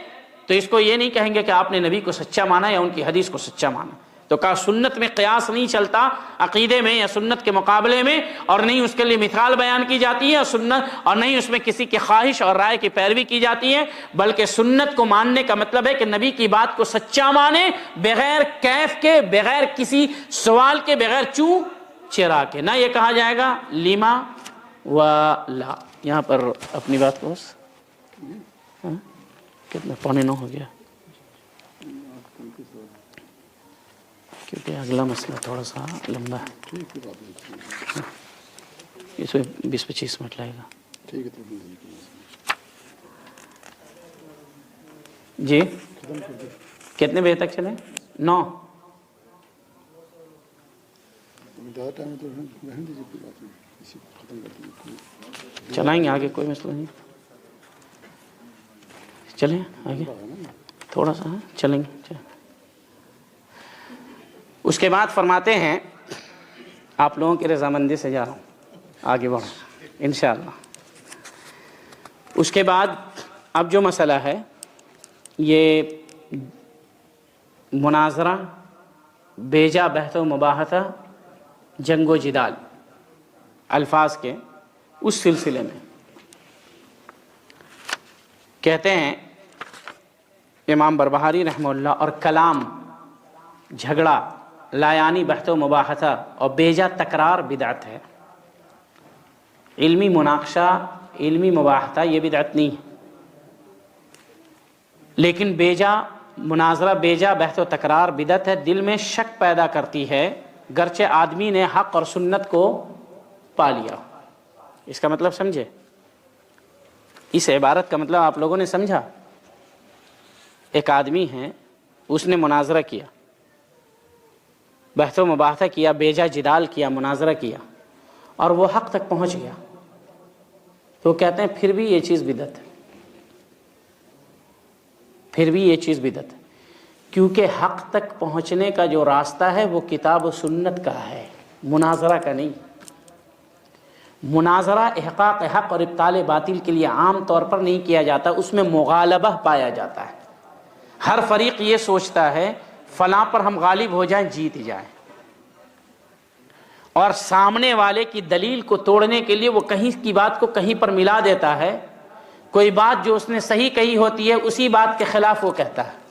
تو اس کو یہ نہیں کہیں گے کہ آپ نے نبی کو سچا مانا یا ان کی حدیث کو سچا مانا۔ تو کہا سنت میں قیاس نہیں چلتا عقیدے میں یا سنت کے مقابلے میں، اور نہیں اس کے لیے مثال بیان کی جاتی ہے اور سنت، اور نہیں اس میں کسی کی خواہش اور رائے کی پیروی کی جاتی ہے، بلکہ سنت کو ماننے کا مطلب ہے کہ نبی کی بات کو سچا مانے، بغیر کیف کے، بغیر کسی سوال کے، بغیر چوں چرا کے۔ نہ یہ کہا جائے گا لیما و لا۔ یہاں پر اپنی بات کو بس کتنا 8:45 ہو گیا، کیونکہ اگلا مسئلہ تھوڑا سا لمبا ہے، اس میں 20-25 منٹ لگے گا۔ جی کتنے بجے تک چلیں؟ 9 چلائیں گے آگے، کوئی مسئلہ نہیں، چلیں آگے تھوڑا سا چلیں گے۔ اس کے بعد فرماتے ہیں، آپ لوگوں کی رضامندی سے جا رہا ہوں، آگے بڑھوں انشاءاللہ۔ اس کے بعد اب جو مسئلہ ہے یہ مناظرہ، بیجا بحث و مباحثہ، جنگ و جدال الفاظ کے اس سلسلے میں کہتے ہیں امام بربہاری رحمہ اللہ، اور کلام، جھگڑا، لایانی بحث و مباحثہ اور بیجا تکرار بدعت ہے۔ علمی مناقشہ، علمی مباحثہ یہ بدعت نہیں ہے، لیکن بیجا مناظرہ، بیجا بحث و تکرار بدعت ہے، دل میں شک پیدا کرتی ہے، گرچہ آدمی نے حق اور سنت کو پا لیا۔ اس کا مطلب سمجھے، اس عبارت کا مطلب آپ لوگوں نے سمجھا؟ ایک آدمی ہے، اس نے مناظرہ کیا، بحث و مباحثہ کیا، بیجا جدال کیا، مناظرہ کیا، اور وہ حق تک پہنچ گیا، تو کہتے ہیں پھر بھی یہ چیز بدعت ہے، پھر بھی یہ چیز بدعت ہے، کیونکہ حق تک پہنچنے کا جو راستہ ہے وہ کتاب و سنت کا ہے، مناظرہ کا نہیں۔ مناظرہ احقاق حق اور ابطال باطل کے لیے عام طور پر نہیں کیا جاتا، اس میں مغالبہ پایا جاتا ہے۔ ہر فریق یہ سوچتا ہے فلاں پر ہم غالب ہو جائیں، جیت جائیں، اور سامنے والے کی دلیل کو توڑنے کے لیے وہ کہیں کی بات کو کہیں پر ملا دیتا ہے، کوئی بات جو اس نے صحیح کہی ہوتی ہے اسی بات کے خلاف وہ کہتا ہے۔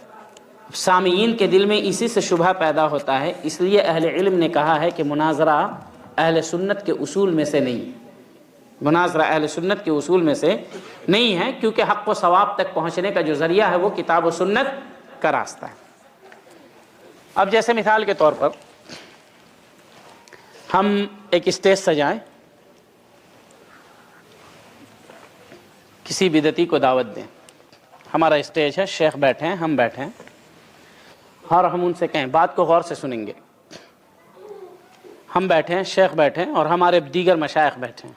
سامعین کے دل میں اسی سے شبہ پیدا ہوتا ہے، اس لیے اہل علم نے کہا ہے کہ مناظرہ اہل سنت کے اصول میں سے نہیں، مناظرہ اہل سنت کے اصول میں سے نہیں ہے، کیونکہ حق و ثواب تک پہنچنے کا جو ذریعہ ہے وہ کتاب و سنت کا راستہ ہے۔ اب جیسے مثال کے طور پر ہم ایک اسٹیج سجائیں، کسی بدعتی کو دعوت دیں، ہمارا اسٹیج ہے، شیخ بیٹھے ہیں، ہم بیٹھے ہیں، اور ہم ان سے کہیں، بات کو غور سے سنیں گے، ہم بیٹھے ہیں، شیخ بیٹھے ہیں، اور ہمارے دیگر مشائخ بیٹھے ہیں،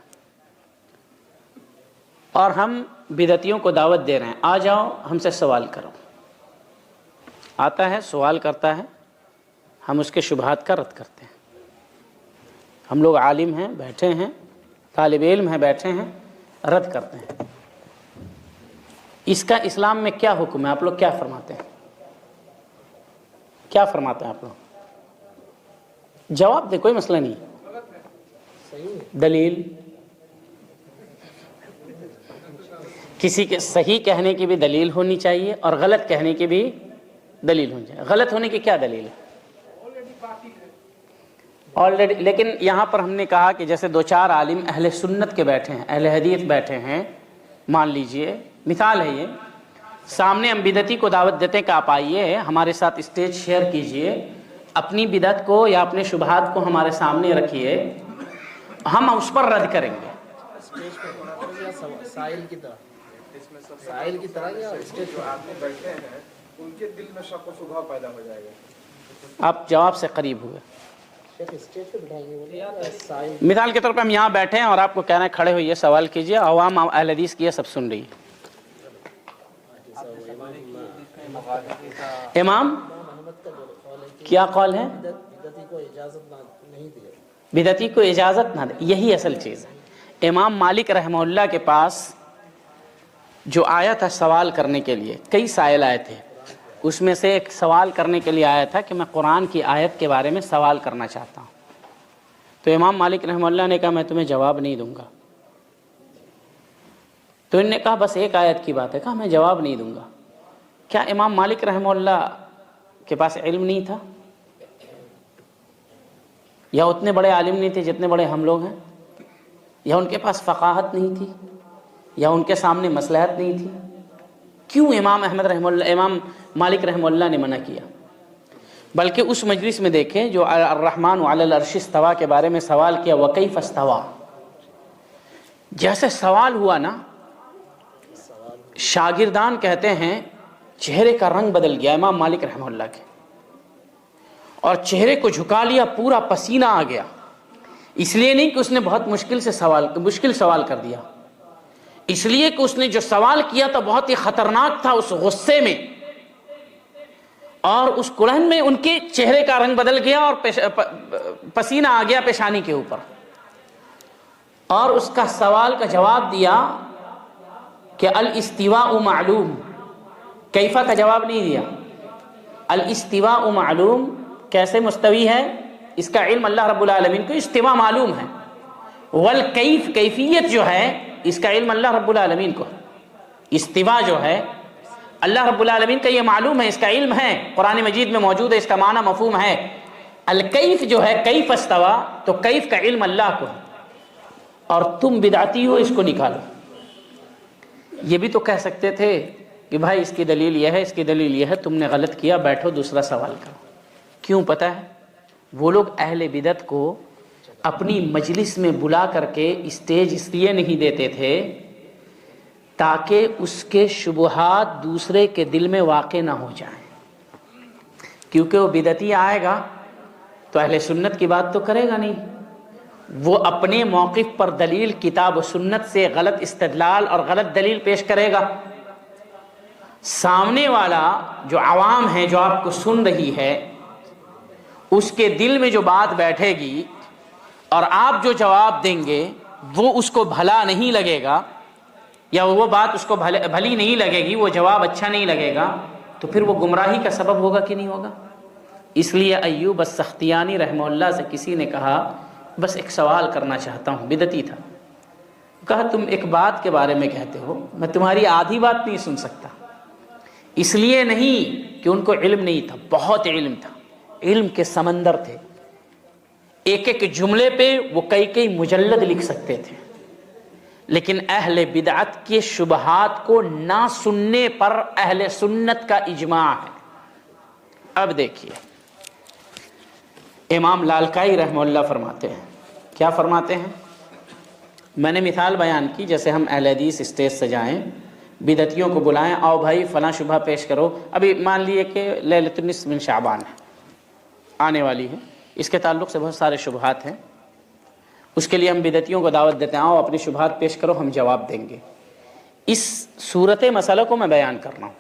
اور ہم بدعتیوں کو دعوت دے رہے ہیں، آ جاؤ ہم سے سوال کرو۔ آتا ہے، سوال کرتا ہے، ہم اس کے شبہات کا رد کرتے ہیں۔ ہم لوگ عالم ہیں، بیٹھے ہیں، طالب علم ہیں، بیٹھے ہیں، رد کرتے ہیں۔ اس کا اسلام میں کیا حکم ہے؟ آپ لوگ کیا فرماتے ہیں؟ کیا فرماتے ہیں آپ لوگ؟ جواب دے، کوئی مسئلہ نہیں۔ دلیل، کسی کے صحیح کہنے کی بھی دلیل ہونی چاہیے اور غلط کہنے کی بھی دلیل ہونی چاہیے۔ غلط ہونے کی کیا دلیل ہے؟ آلریڈی، لیکن یہاں پر ہم نے کہا کہ جیسے 2-4 عالم اہل سنت کے بیٹھے ہیں، اہل حدیث بیٹھے ہیں، مان لیجئے مثال ہے یہ، سامنے ہم بدعتی کو دعوت دیتے ہیں کہ آپ آئیے ہمارے ساتھ اسٹیج شیئر کیجئے، اپنی بدعت کو یا اپنے شبہات کو ہمارے سامنے رکھیے، ہم اس پر رد کریں گے۔ سائل کی طرح یا اسٹیج پر آدمی بیٹھے ہیں، ان کے دل میں شک و شبہ پیدا ہو جائے گا۔ آپ جواب سے قریب ہوئے۔ مثال کے طور پہ ہم یہاں بیٹھے ہیں اور آپ کو کہنا ہے کھڑے ہوئیے، سوال کیجئے، عوام اہل حدیث کی یہ سب سن رہی ہے، امام کیا قول ہے؟ بدعتی کو اجازت نہ دے، یہی اصل چیز ہے۔ امام مالک رحمہ اللہ کے پاس جو آیا تھا سوال کرنے کے لیے، کئی سائل آئے تھے، اس میں سے ایک سوال کرنے کے لیے آیا تھا کہ میں قرآن کی آیت کے بارے میں سوال کرنا چاہتا ہوں۔ تو امام مالک رحمہ اللہ نے کہا میں تمہیں جواب نہیں دوں گا۔ تو انہوں نے کہا بس ایک آیت کی بات ہے، کہا میں جواب نہیں دوں گا۔ کیا امام مالک رحمہ اللہ کے پاس علم نہیں تھا، یا اتنے بڑے عالم نہیں تھے جتنے بڑے ہم لوگ ہیں، یا ان کے پاس فقاہت نہیں تھی، یا ان کے سامنے مصلحت نہیں تھی؟ کیوں امام مالک رحمہ اللہ نے منع کیا؟ بلکہ اس مجلس میں دیکھیں جو الرحمن علی العرش استویٰ کے بارے میں سوال کیا، وکیف استویٰ، جیسے سوال ہوا نا، شاگردان کہتے ہیں چہرے کا رنگ بدل گیا امام مالک رحمہ اللہ کے، اور چہرے کو جھکا لیا، پورا پسینہ آ گیا۔ اس لیے نہیں کہ اس نے بہت مشکل سوال کر دیا، اس لیے کہ اس نے جو سوال کیا تھا بہت ہی خطرناک تھا، اس غصے میں اور اس کڑن میں ان کے چہرے کا رنگ بدل گیا اور پسینہ آ گیا پیشانی کے اوپر، اور اس کا سوال کا جواب دیا کہ الاستواء معلوم، کیفا کا جواب نہیں دیا، الاستواء معلوم، کیسے مستوی ہے اس کا علم اللہ رب العالمین کو، استواء معلوم ہے، والکیف، کیفیت جو ہے اس کا علم اللہ رب العالمین کو، استواء جو ہے اللہ رب العالمین کا یہ معلوم ہے، اس کا علم ہے، قرآن مجید میں موجود ہے، اس کا معنی مفہوم ہے۔ الکیف جو ہے، کیف استوا، تو کیف کا علم اللہ کو ہے، اور تم بدعتی ہو اس کو نکالو۔ یہ بھی تو کہہ سکتے تھے کہ بھائی اس کی دلیل یہ ہے، اس کی دلیل یہ ہے، تم نے غلط کیا، بیٹھو دوسرا سوال کرو۔ کیوں پتہ ہے؟ وہ لوگ اہل بدعت کو اپنی مجلس میں بلا کر کے اسٹیج اس لیے نہیں دیتے تھے تاکہ اس کے شبہات دوسرے کے دل میں واقع نہ ہو جائیں، کیونکہ وہ بدعتی آئے گا تو اہل سنت کی بات تو کرے گا نہیں، وہ اپنے موقف پر دلیل کتاب و سنت سے غلط استدلال اور غلط دلیل پیش کرے گا۔ سامنے والا جو عوام ہے، جو آپ کو سن رہی ہے، اس کے دل میں جو بات بیٹھے گی اور آپ جو جواب دیں گے وہ اس کو بھلا نہیں لگے گا، یا وہ بات اس کو بھلی نہیں لگے گی، وہ جواب اچھا نہیں لگے گا، تو پھر وہ گمراہی کا سبب ہوگا کہ نہیں ہوگا؟ اس لیے ایوب السختیانی رحمہ اللہ سے کسی نے کہا بس ایک سوال کرنا چاہتا ہوں، بدعتی تھا، کہا تم ایک بات کے بارے میں کہتے ہو، میں تمہاری آدھی بات نہیں سن سکتا، اس لیے نہیں کہ ان کو علم نہیں تھا، بہت علم تھا، علم کے سمندر تھے، ایک ایک جملے پہ وہ کئی مجلد لکھ سکتے تھے، لیکن اہل بدعت کے شبہات کو نہ سننے پر اہل سنت کا اجماع ہے۔ اب دیکھیے امام لالکائی رحمہ اللہ فرماتے ہیں، کیا فرماتے ہیں؟ میں نے مثال بیان کی، جیسے ہم اہل حدیث اسٹیج سجائیں، بدعتیوں کو بلائیں، آؤ بھائی فلاں شبہ پیش کرو، ابھی مان لیے کہ لیلۃ النصف من شعبان ہے، آنے والی ہے، اس کے تعلق سے بہت سارے شبہات ہیں، اس کے لیے ہم بدعتیوں کو دعوت دیتے ہیں، آؤ اپنی شبہات پیش کرو، ہم جواب دیں گے۔ اس صورت مسئلہ کو میں بیان کر رہا ہوں،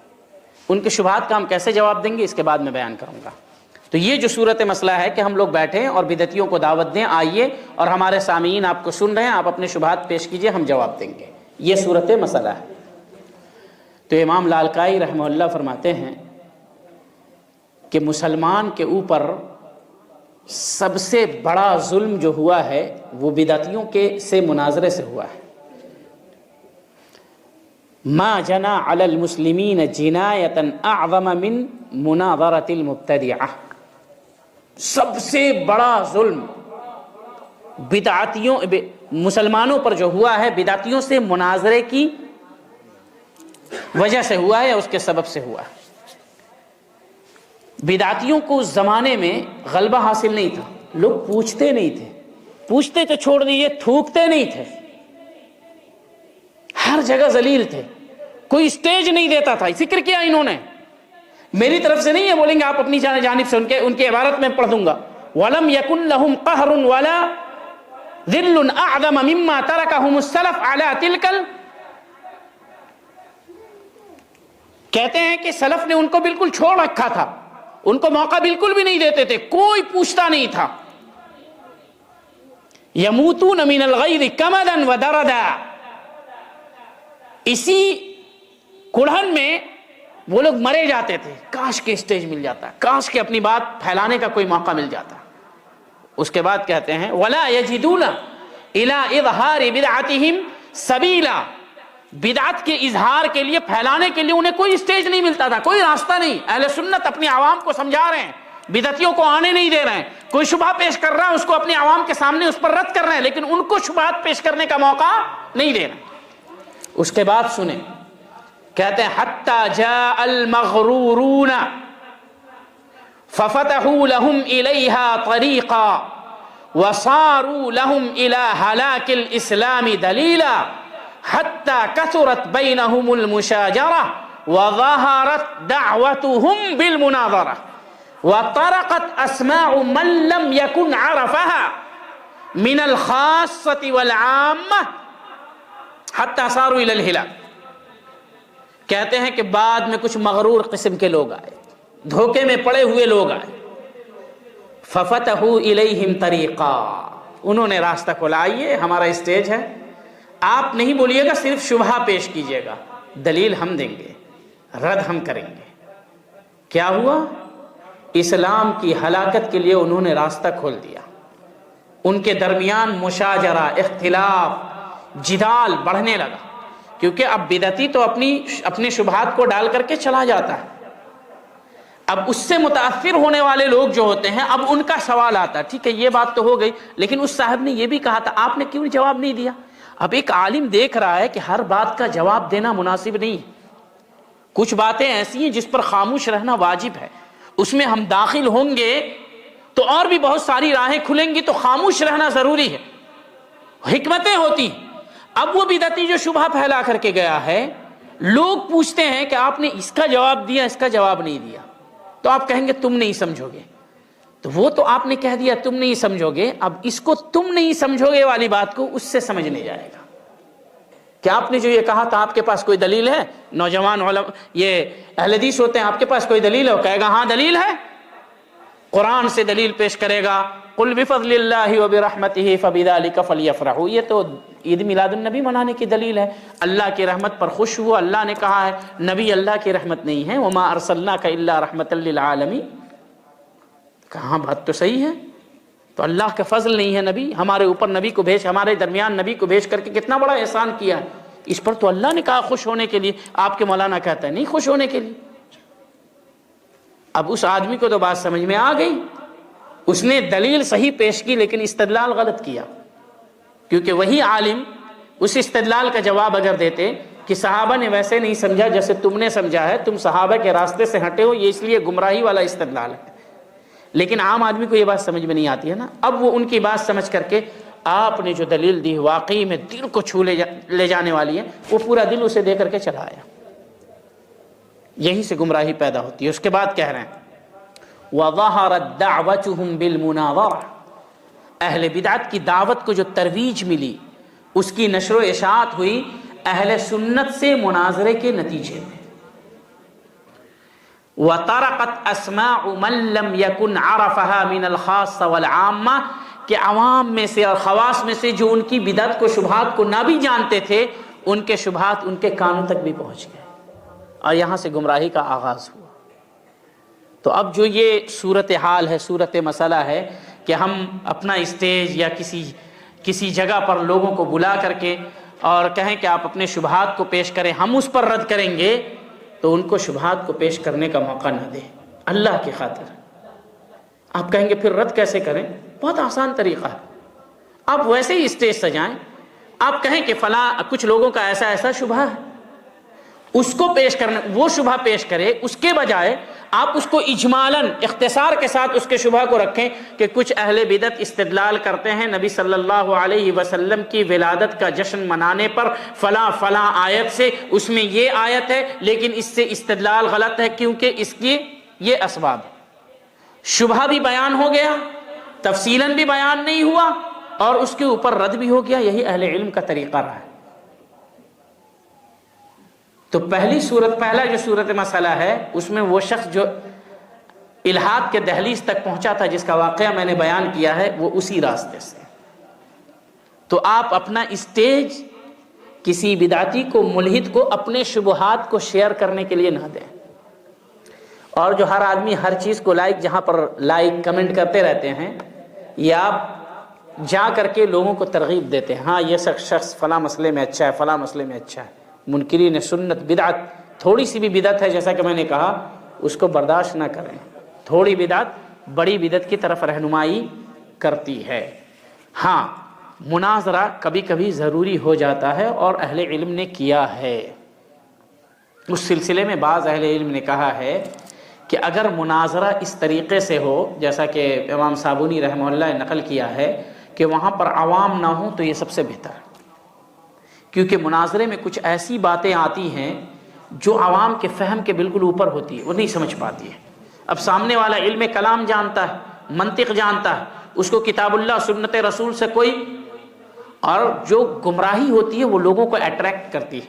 ان کے شبہات کا ہم کیسے جواب دیں گے اس کے بعد میں بیان کروں گا۔ تو یہ جو صورت مسئلہ ہے کہ ہم لوگ بیٹھیں اور بدعتیوں کو دعوت دیں، آئیے اور ہمارے سامعین آپ کو سن رہے ہیں، آپ اپنے شبہات پیش کیجئے، ہم جواب دیں گے، یہ صورت مسئلہ ہے۔ تو امام لالکائی رحمہ اللہ فرماتے ہیں کہ مسلمان کے اوپر سب سے بڑا ظلم جو ہوا ہے وہ بدعتیوں کے سے مناظرے سے ہوا ہے۔ ما جنا علی المسلمین جنایتا اعظم من مناظرۃ المبتدعہ، سب سے بڑا ظلم بدعتیوں مسلمانوں پر جو ہوا ہے بدعتیوں سے مناظرے کی وجہ سے ہوا ہے یا اس کے سبب سے ہوا ہے۔ بدعتیوں کو اس زمانے میں غلبہ حاصل نہیں تھا، لوگ پوچھتے نہیں تھے، پوچھتے تو چھوڑ دیجیے، تھوکتے نہیں تھے، ہر جگہ ذلیل تھے، کوئی اسٹیج نہیں دیتا تھا۔ فکر کیا انہوں نے، میری طرف سے نہیں ہے، بولیں گے آپ اپنی جانب سے، ان کی عبارت میں پڑھ دوں گا، وَلَمْ يَكُنْ لَهُمْ قَهْرٌ وَلَا ذِلٌّ أَعْظَمَ مِمَّا تَرَكَهُمُ السَّلَفُ عَلَى تِلْكَ کہتے ہیں کہ سلف نے ان کو بالکل چھوڑ رکھا تھا، ان کو موقع بالکل بھی نہیں دیتے تھے، کوئی پوچھتا نہیں تھا. یموتون من الغیظ کمدا ودردا، اسی کڑھن میں وہ لوگ مرے جاتے تھے. کاش کے اسٹیج مل جاتا، کاش کے اپنی بات پھیلانے کا کوئی موقع مل جاتا. اس کے بعد کہتے ہیں ولا یجدون الی اظہار بدعتہم سبیلا، بدعت کے اظہار کے لیے، پھیلانے کے لیے انہیں کوئی اسٹیج نہیں ملتا تھا، کوئی راستہ نہیں. اہل سنت اپنی عوام کو سمجھا رہے ہیں، بدعتیوں کو آنے نہیں دے رہے ہیں. کوئی شبہ پیش کر رہا ہے اس کو اپنی عوام کے سامنے اس پر رد کر رہے ہیں، لیکن ان کو شبہات پیش کرنے کا موقع نہیں دے رہے ہیں. اس کے بعد سنیں، کہتے ہیں حتی جاء المغرورون ففتحوا لهم الیہا طریقا وصاروا لهم الى ہلاک الاسلام دلیلا حتی کثرت بینہم المشاجرہ وظہرت دعوتهم بالمناظرہ وطرقت اسماع من لم يكن عرفها من الخاصة والعامة حتی صاروا الى الہلاک. کہتے ہیں کہ بعد میں کچھ مغرور قسم کے لوگ آئے، دھوکے میں پڑے ہوئے لوگ آئے. ففتحوا الیہم طریقا، انہوں نے راستہ کھولا، آئیے ہمارا اسٹیج ہے، آپ نہیں بولیے گا، صرف شبہ پیش کیجئے گا، دلیل ہم دیں گے، رد ہم کریں گے. کیا ہوا؟ اسلام کی ہلاکت کے لیے انہوں نے راستہ کھول دیا. ان کے درمیان مشاجرہ، اختلاف، جدال بڑھنے لگا، کیونکہ اب بدعتی تو اپنے شبہات کو ڈال کر کے چلا جاتا ہے. اب اس سے متاثر ہونے والے لوگ جو ہوتے ہیں، اب ان کا سوال آتا ہے، ٹھیک ہے یہ بات تو ہو گئی، لیکن اس صاحب نے یہ بھی کہا تھا، آپ نے کیوں جواب نہیں دیا؟ اب ایک عالم دیکھ رہا ہے کہ ہر بات کا جواب دینا مناسب نہیں ہے. کچھ باتیں ایسی ہیں جس پر خاموش رہنا واجب ہے، اس میں ہم داخل ہوں گے تو اور بھی بہت ساری راہیں کھلیں گی، تو خاموش رہنا ضروری ہے، حکمتیں ہوتی ہیں. اب وہ بدعتی جو شبہ پھیلا کر کے گیا ہے، لوگ پوچھتے ہیں کہ آپ نے اس کا جواب دیا، اس کا جواب نہیں دیا، تو آپ کہیں گے تم نہیں سمجھو گے. تو وہ تو آپ نے کہہ دیا تم نہیں سمجھو گے، اب اس کو تم نہیں سمجھو گے والی بات کو اس سے سمجھنے جائے گا. کیا آپ نے جو یہ کہا تھا آپ کے پاس کوئی دلیل ہے؟ نوجوان علماء یہ اہل حدیث ہوتے ہیں، آپ کے پاس کوئی دلیل ہے؟ وہ کہے گا ہاں دلیل ہے، قرآن سے دلیل پیش کرے گا، قل بفضل اللہ وبرحمتہ فبذلک فلیفرحوا. یہ تو عید میلاد النبی منانے کی دلیل ہے، اللہ کی رحمت پر خوش ہوا، اللہ نے کہا ہے، نبی اللہ کی رحمت نہیں ہے، وما ارسلناک الا رحمتا للعالمین. کہاں بات تو صحیح ہے، تو اللہ کا فضل نہیں ہے نبی ہمارے اوپر، نبی کو بھیج، ہمارے درمیان نبی کو بھیج کر کے کتنا بڑا احسان کیا ہے، اس پر تو اللہ نے کہا خوش ہونے کے لیے، آپ کے مولانا کہتا ہے نہیں خوش ہونے کے لیے. اب اس آدمی کو تو بات سمجھ میں آ گئی، اس نے دلیل صحیح پیش کی لیکن استدلال غلط کیا. کیونکہ وہی عالم اس استدلال کا جواب اگر دیتے کہ صحابہ نے ویسے نہیں سمجھا جیسے تم نے سمجھا ہے، تم صحابہ کے راستے سے ہٹے ہو، یہ اس لیے گمراہی والا استدلال ہے. لیکن عام آدمی کو یہ بات سمجھ میں نہیں آتی ہے نا. اب وہ ان کی بات سمجھ کر کے آپ نے جو دلیل دی واقعی میں دل کو چھو لے جانے والی ہے، وہ پورا دل اسے دے کر کے چلا آیا. یہیں سے گمراہی پیدا ہوتی ہے. اس کے بعد کہہ رہے ہیں وَظَهَرَتْ دَعْوَتُهُمْ بِالْمُنَاظَرَةِ، اہل بدعت کی دعوت کو جو ترویج ملی، اس کی نشر و اشاعت ہوئی اہل سنت سے مناظرے کے نتیجے میں. وَطَرَقَتْ أَسْمَاعُ مَنْ لَمْ يَكُنْ عَرَفَهَا مِنَ الْخَاصَّ وَالْعَامَّةِ، کہ عوام میں سے اور خواص میں سے جو ان کی بدعت کو، شبہات کو نہ بھی جانتے تھے، ان کے شبہات ان کے کانوں تک بھی پہنچ گئے، اور یہاں سے گمراہی کا آغاز ہوا. تو اب جو یہ صورتحال ہے، صورت مسئلہ ہے کہ ہم اپنا اسٹیج یا کسی جگہ پر لوگوں کو بلا کر کے اور کہیں کہ آپ اپنے شبہات کو پیش کریں، ہم اس پر رد کریں گے، تو ان کو شبہات کو پیش کرنے کا موقع نہ دیں اللہ کی خاطر. آپ کہیں گے پھر رد کیسے کریں؟ بہت آسان طریقہ ہے، آپ ویسے ہی اسٹیج سجائیں، آپ کہیں کہ فلاں کچھ لوگوں کا ایسا ایسا شبہ ہے، اس کو پیش کرنا، وہ شبہ پیش کرے، اس کے بجائے آپ اس کو اجمالاً اختصار کے ساتھ اس کے شبہ کو رکھیں کہ کچھ اہل بدعت استدلال کرتے ہیں نبی صلی اللہ علیہ وسلم کی ولادت کا جشن منانے پر فلاں فلاں آیت سے، اس میں یہ آیت ہے لیکن اس سے استدلال غلط ہے کیونکہ اس کی یہ اسباب. شبہ بھی بیان ہو گیا، تفصیلاً بھی بیان نہیں ہوا، اور اس کے اوپر رد بھی ہو گیا. یہی اہل علم کا طریقہ رہا ہے. تو پہلا جو صورت مسئلہ ہے اس میں وہ شخص جو الحاد کے دہلیز تک پہنچا تھا جس کا واقعہ میں نے بیان کیا ہے وہ اسی راستے سے. تو آپ اپنا اسٹیج کسی بدعتی کو ملحد کو اپنے شبہات کو شیئر کرنے کے لیے نہ دیں. اور جو ہر آدمی ہر چیز کو جہاں پر لائک کمنٹ کرتے رہتے ہیں یہ آپ جا کر کے لوگوں کو ترغیب دیتے ہیں. ہاں یہ شخص فلاں مسئلے میں اچھا ہے، فلاں مسئلے میں اچھا ہے. منکرین سنت بدعت، تھوڑی سی بھی بدعت ہے جیسا کہ میں نے کہا اس کو برداشت نہ کریں. تھوڑی بدعت بڑی بدعت کی طرف رہنمائی کرتی ہے. ہاں مناظرہ کبھی کبھی ضروری ہو جاتا ہے اور اہل علم نے کیا ہے. اس سلسلے میں بعض اہل علم نے کہا ہے کہ اگر مناظرہ اس طریقے سے ہو جیسا کہ امام صابونی رحمہ اللہ نے نقل کیا ہے کہ وہاں پر عوام نہ ہوں تو یہ سب سے بہتر ہے. کیونکہ مناظرے میں کچھ ایسی باتیں آتی ہیں جو عوام کے فہم کے بالکل اوپر ہوتی ہے، وہ نہیں سمجھ پاتی ہے. اب سامنے والا علم کلام جانتا ہے، منطق جانتا ہے، اس کو کتاب اللہ سنت رسول سے کوئی، اور جو گمراہی ہوتی ہے وہ لوگوں کو اٹریکٹ کرتی ہے.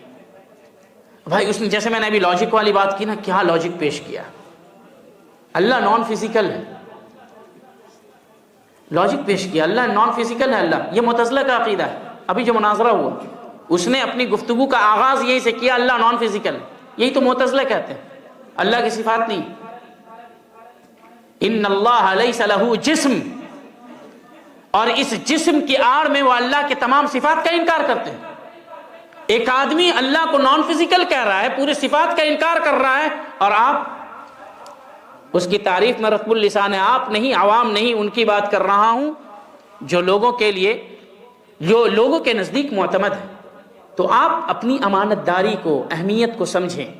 بھائی اس نے جیسے میں نے ابھی لاجک والی بات کی نا، کیا لاجک پیش کیا. اللہ نان فزیکل ہے، لاجک پیش کیا. اللہ نان فزیکل ہے. اللہ، یہ معتزلہ کا عقیدہ ہے. ابھی جو مناظرہ ہوا اس نے اپنی گفتگو کا آغاز یہی سے کیا، اللہ نان فزیکل ہے. یہی تو معتزلہ کہتے ہیں، اللہ کی صفات نہیں. ان اللہ لیس لہ جسم، اور اس جسم کی آڑ میں وہ اللہ کے تمام صفات کا انکار کرتے ہیں. ایک آدمی اللہ کو نان فزیکل کہہ رہا ہے، پورے صفات کا انکار کر رہا ہے، اور آپ اس کی تعریف میں رطب اللسان ہے. آپ نہیں، عوام نہیں، ان کی بات کر رہا ہوں جو لوگوں کے لیے، جو لوگوں کے نزدیک معتمد ہے. تو آپ اپنی امانت داری کو، اہمیت کو سمجھیں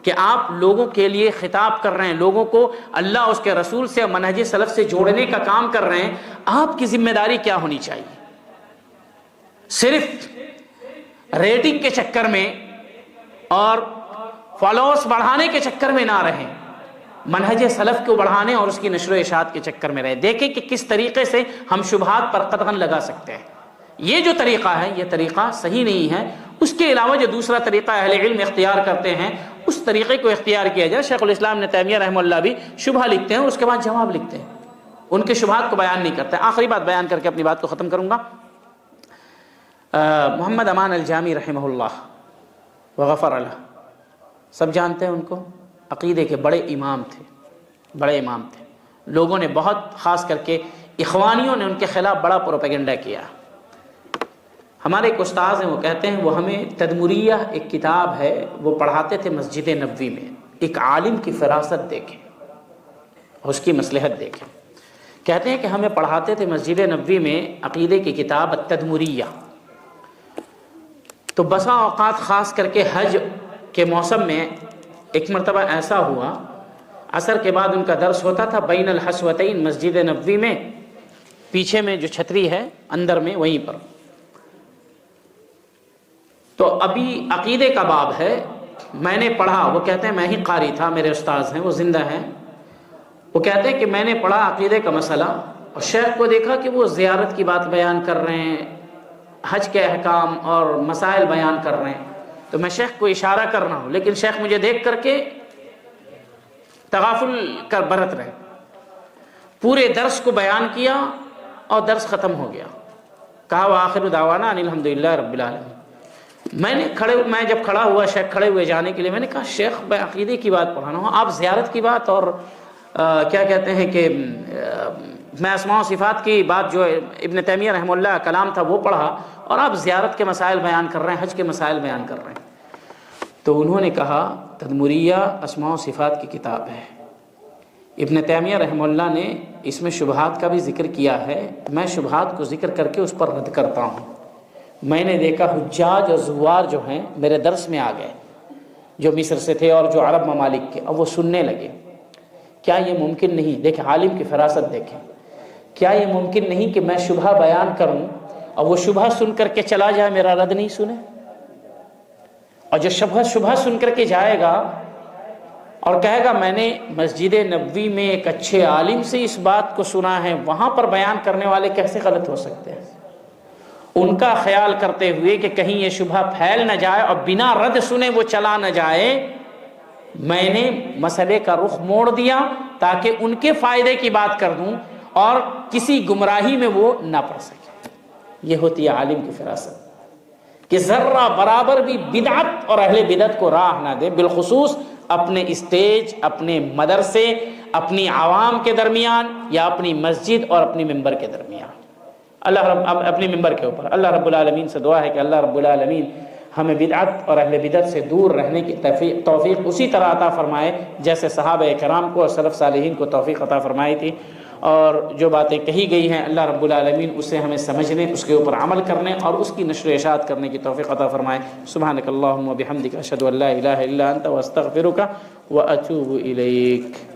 کہ آپ لوگوں کے لیے خطاب کر رہے ہیں، لوگوں کو اللہ اس کے رسول سے، منہج سلف سے جوڑنے کا کام کر رہے ہیں. آپ کی ذمہ داری کیا ہونی چاہیے؟ صرف ریٹنگ کے چکر میں اور فالوورز بڑھانے کے چکر میں نہ رہیں، منہج سلف کو بڑھانے اور اس کی نشر و اشاعت کے چکر میں رہیں. دیکھیں کہ کس طریقے سے ہم شبہات پر قدغن لگا سکتے ہیں. یہ جو طریقہ ہے یہ طریقہ صحیح نہیں ہے. اس کے علاوہ جو دوسرا طریقہ اہل علم اختیار کرتے ہیں اس طریقے کو اختیار کیا جائے. شیخ الاسلام ابن تیمیہ رحمہ اللہ بھی شبہ لکھتے ہیں، اس کے بعد جواب لکھتے ہیں، ان کے شبہات کو بیان نہیں کرتے. آخری بات بیان کر کے اپنی بات کو ختم کروں گا. محمد امان الجامی رحمہ اللہ وغفر اللہ، سب جانتے ہیں ان کو، عقیدے کے بڑے امام تھے. لوگوں نے بہت، خاص کر کے اخوانیوں نے ان کے خلاف بڑا پروپیگنڈا کیا. ہمارے ایک استاذ ہیں، وہ کہتے ہیں، وہ ہمیں تدمریہ ایک کتاب ہے وہ پڑھاتے تھے مسجد نبوی میں. ایک عالم کی فراست دیکھیں، اس کی مصلحت دیکھیں. کہتے ہیں کہ ہمیں پڑھاتے تھے مسجد نبوی میں عقیدے کی کتاب التدمریہ. تو بسا اوقات خاص کر کے حج کے موسم میں ایک مرتبہ ایسا ہوا، عصر کے بعد ان کا درس ہوتا تھا بین الحسوتین مسجد نبوی میں، پیچھے میں جو چھتری ہے اندر میں وہیں پر. تو ابھی عقیدے کا باب ہے، میں نے پڑھا، وہ کہتے ہیں میں ہی قاری تھا، میرے استاذ ہیں وہ زندہ ہیں، وہ کہتے ہیں کہ میں نے پڑھا عقیدے کا مسئلہ اور شیخ کو دیکھا کہ وہ زیارت کی بات بیان کر رہے ہیں، حج کے احکام اور مسائل بیان کر رہے ہیں. تو میں شیخ کو اشارہ کر رہا ہوں لیکن شیخ مجھے دیکھ کر کے تغافل کر برت رہے. پورے درس کو بیان کیا اور درس ختم ہو گیا. کہا وآخر دعوانا ان الحمدللہ رب العالمین. میں جب کھڑا ہوا شیخ کھڑے ہوئے جانے کے لیے، میں نے کہا شیخ میں عقیدے کی بات پڑھانا ہوں، آپ زیارت کی بات اور کیا کہتے ہیں کہ میں اسماء و صفات کی بات جو ابن تیمیہ رحمہ اللہ کا کلام تھا وہ پڑھا، اور آپ زیارت کے مسائل بیان کر رہے ہیں، حج کے مسائل بیان کر رہے ہیں. تو انہوں نے کہا تدمریہ اسماء و صفات کی کتاب ہے، ابن تیمیہ رحمہ اللہ نے اس میں شبہات کا بھی ذکر کیا ہے، میں شبہات کو ذکر کر کے اس پر رد کرتا ہوں. میں نے دیکھا حجاج اور زوار جو ہیں میرے درس میں آ گئے، جو مصر سے تھے اور جو عرب ممالک کے، اب وہ سننے لگے. کیا یہ ممکن نہیں، دیکھیں عالم کی فراست دیکھیں، کیا یہ ممکن نہیں کہ میں شبہ بیان کروں اور وہ شبہ سن کر کے چلا جائے، میرا رد نہیں سنے؟ اور جو شبہ سن کر کے جائے گا اور کہے گا میں نے مسجد نبوی میں ایک اچھے عالم سے اس بات کو سنا ہے، وہاں پر بیان کرنے والے کیسے غلط ہو سکتے ہیں؟ ان کا خیال کرتے ہوئے کہ کہیں یہ شبہ پھیل نہ جائے اور بنا رد سنے وہ چلا نہ جائے، میں نے مسئلے کا رخ موڑ دیا تاکہ ان کے فائدے کی بات کر دوں اور کسی گمراہی میں وہ نہ پڑ سکے۔ یہ ہوتی ہے عالم کی فراست کہ ذرہ برابر بھی بدعت اور اہل بدعت کو راہ نہ دے، بالخصوص اپنے اسٹیج، اپنے مدرسے، اپنی عوام کے درمیان یا اپنی مسجد اور اپنی ممبر کے درمیان، اپنی ممبر کے اوپر۔ اللہ رب العالمین سے دعا ہے کہ اللہ رب العالمین ہمیں بدعت اور اہل بدعت سے دور رہنے کی توفیق اسی طرح عطا فرمائے جیسے صحابہ کرام کو اور سلف صالحین کو توفیق عطا فرمائی تھی، اور جو باتیں کہی گئی ہیں اللہ رب العالمین اسے ہمیں سمجھنے، اس کے اوپر عمل کرنے اور اس کی نشر و اشاعت کرنے کی توفیق عطا فرمائے۔ سبحانک اللہم و بحمدک اشہد ان لا الہ الا انت واستغفرک واتوب الیک۔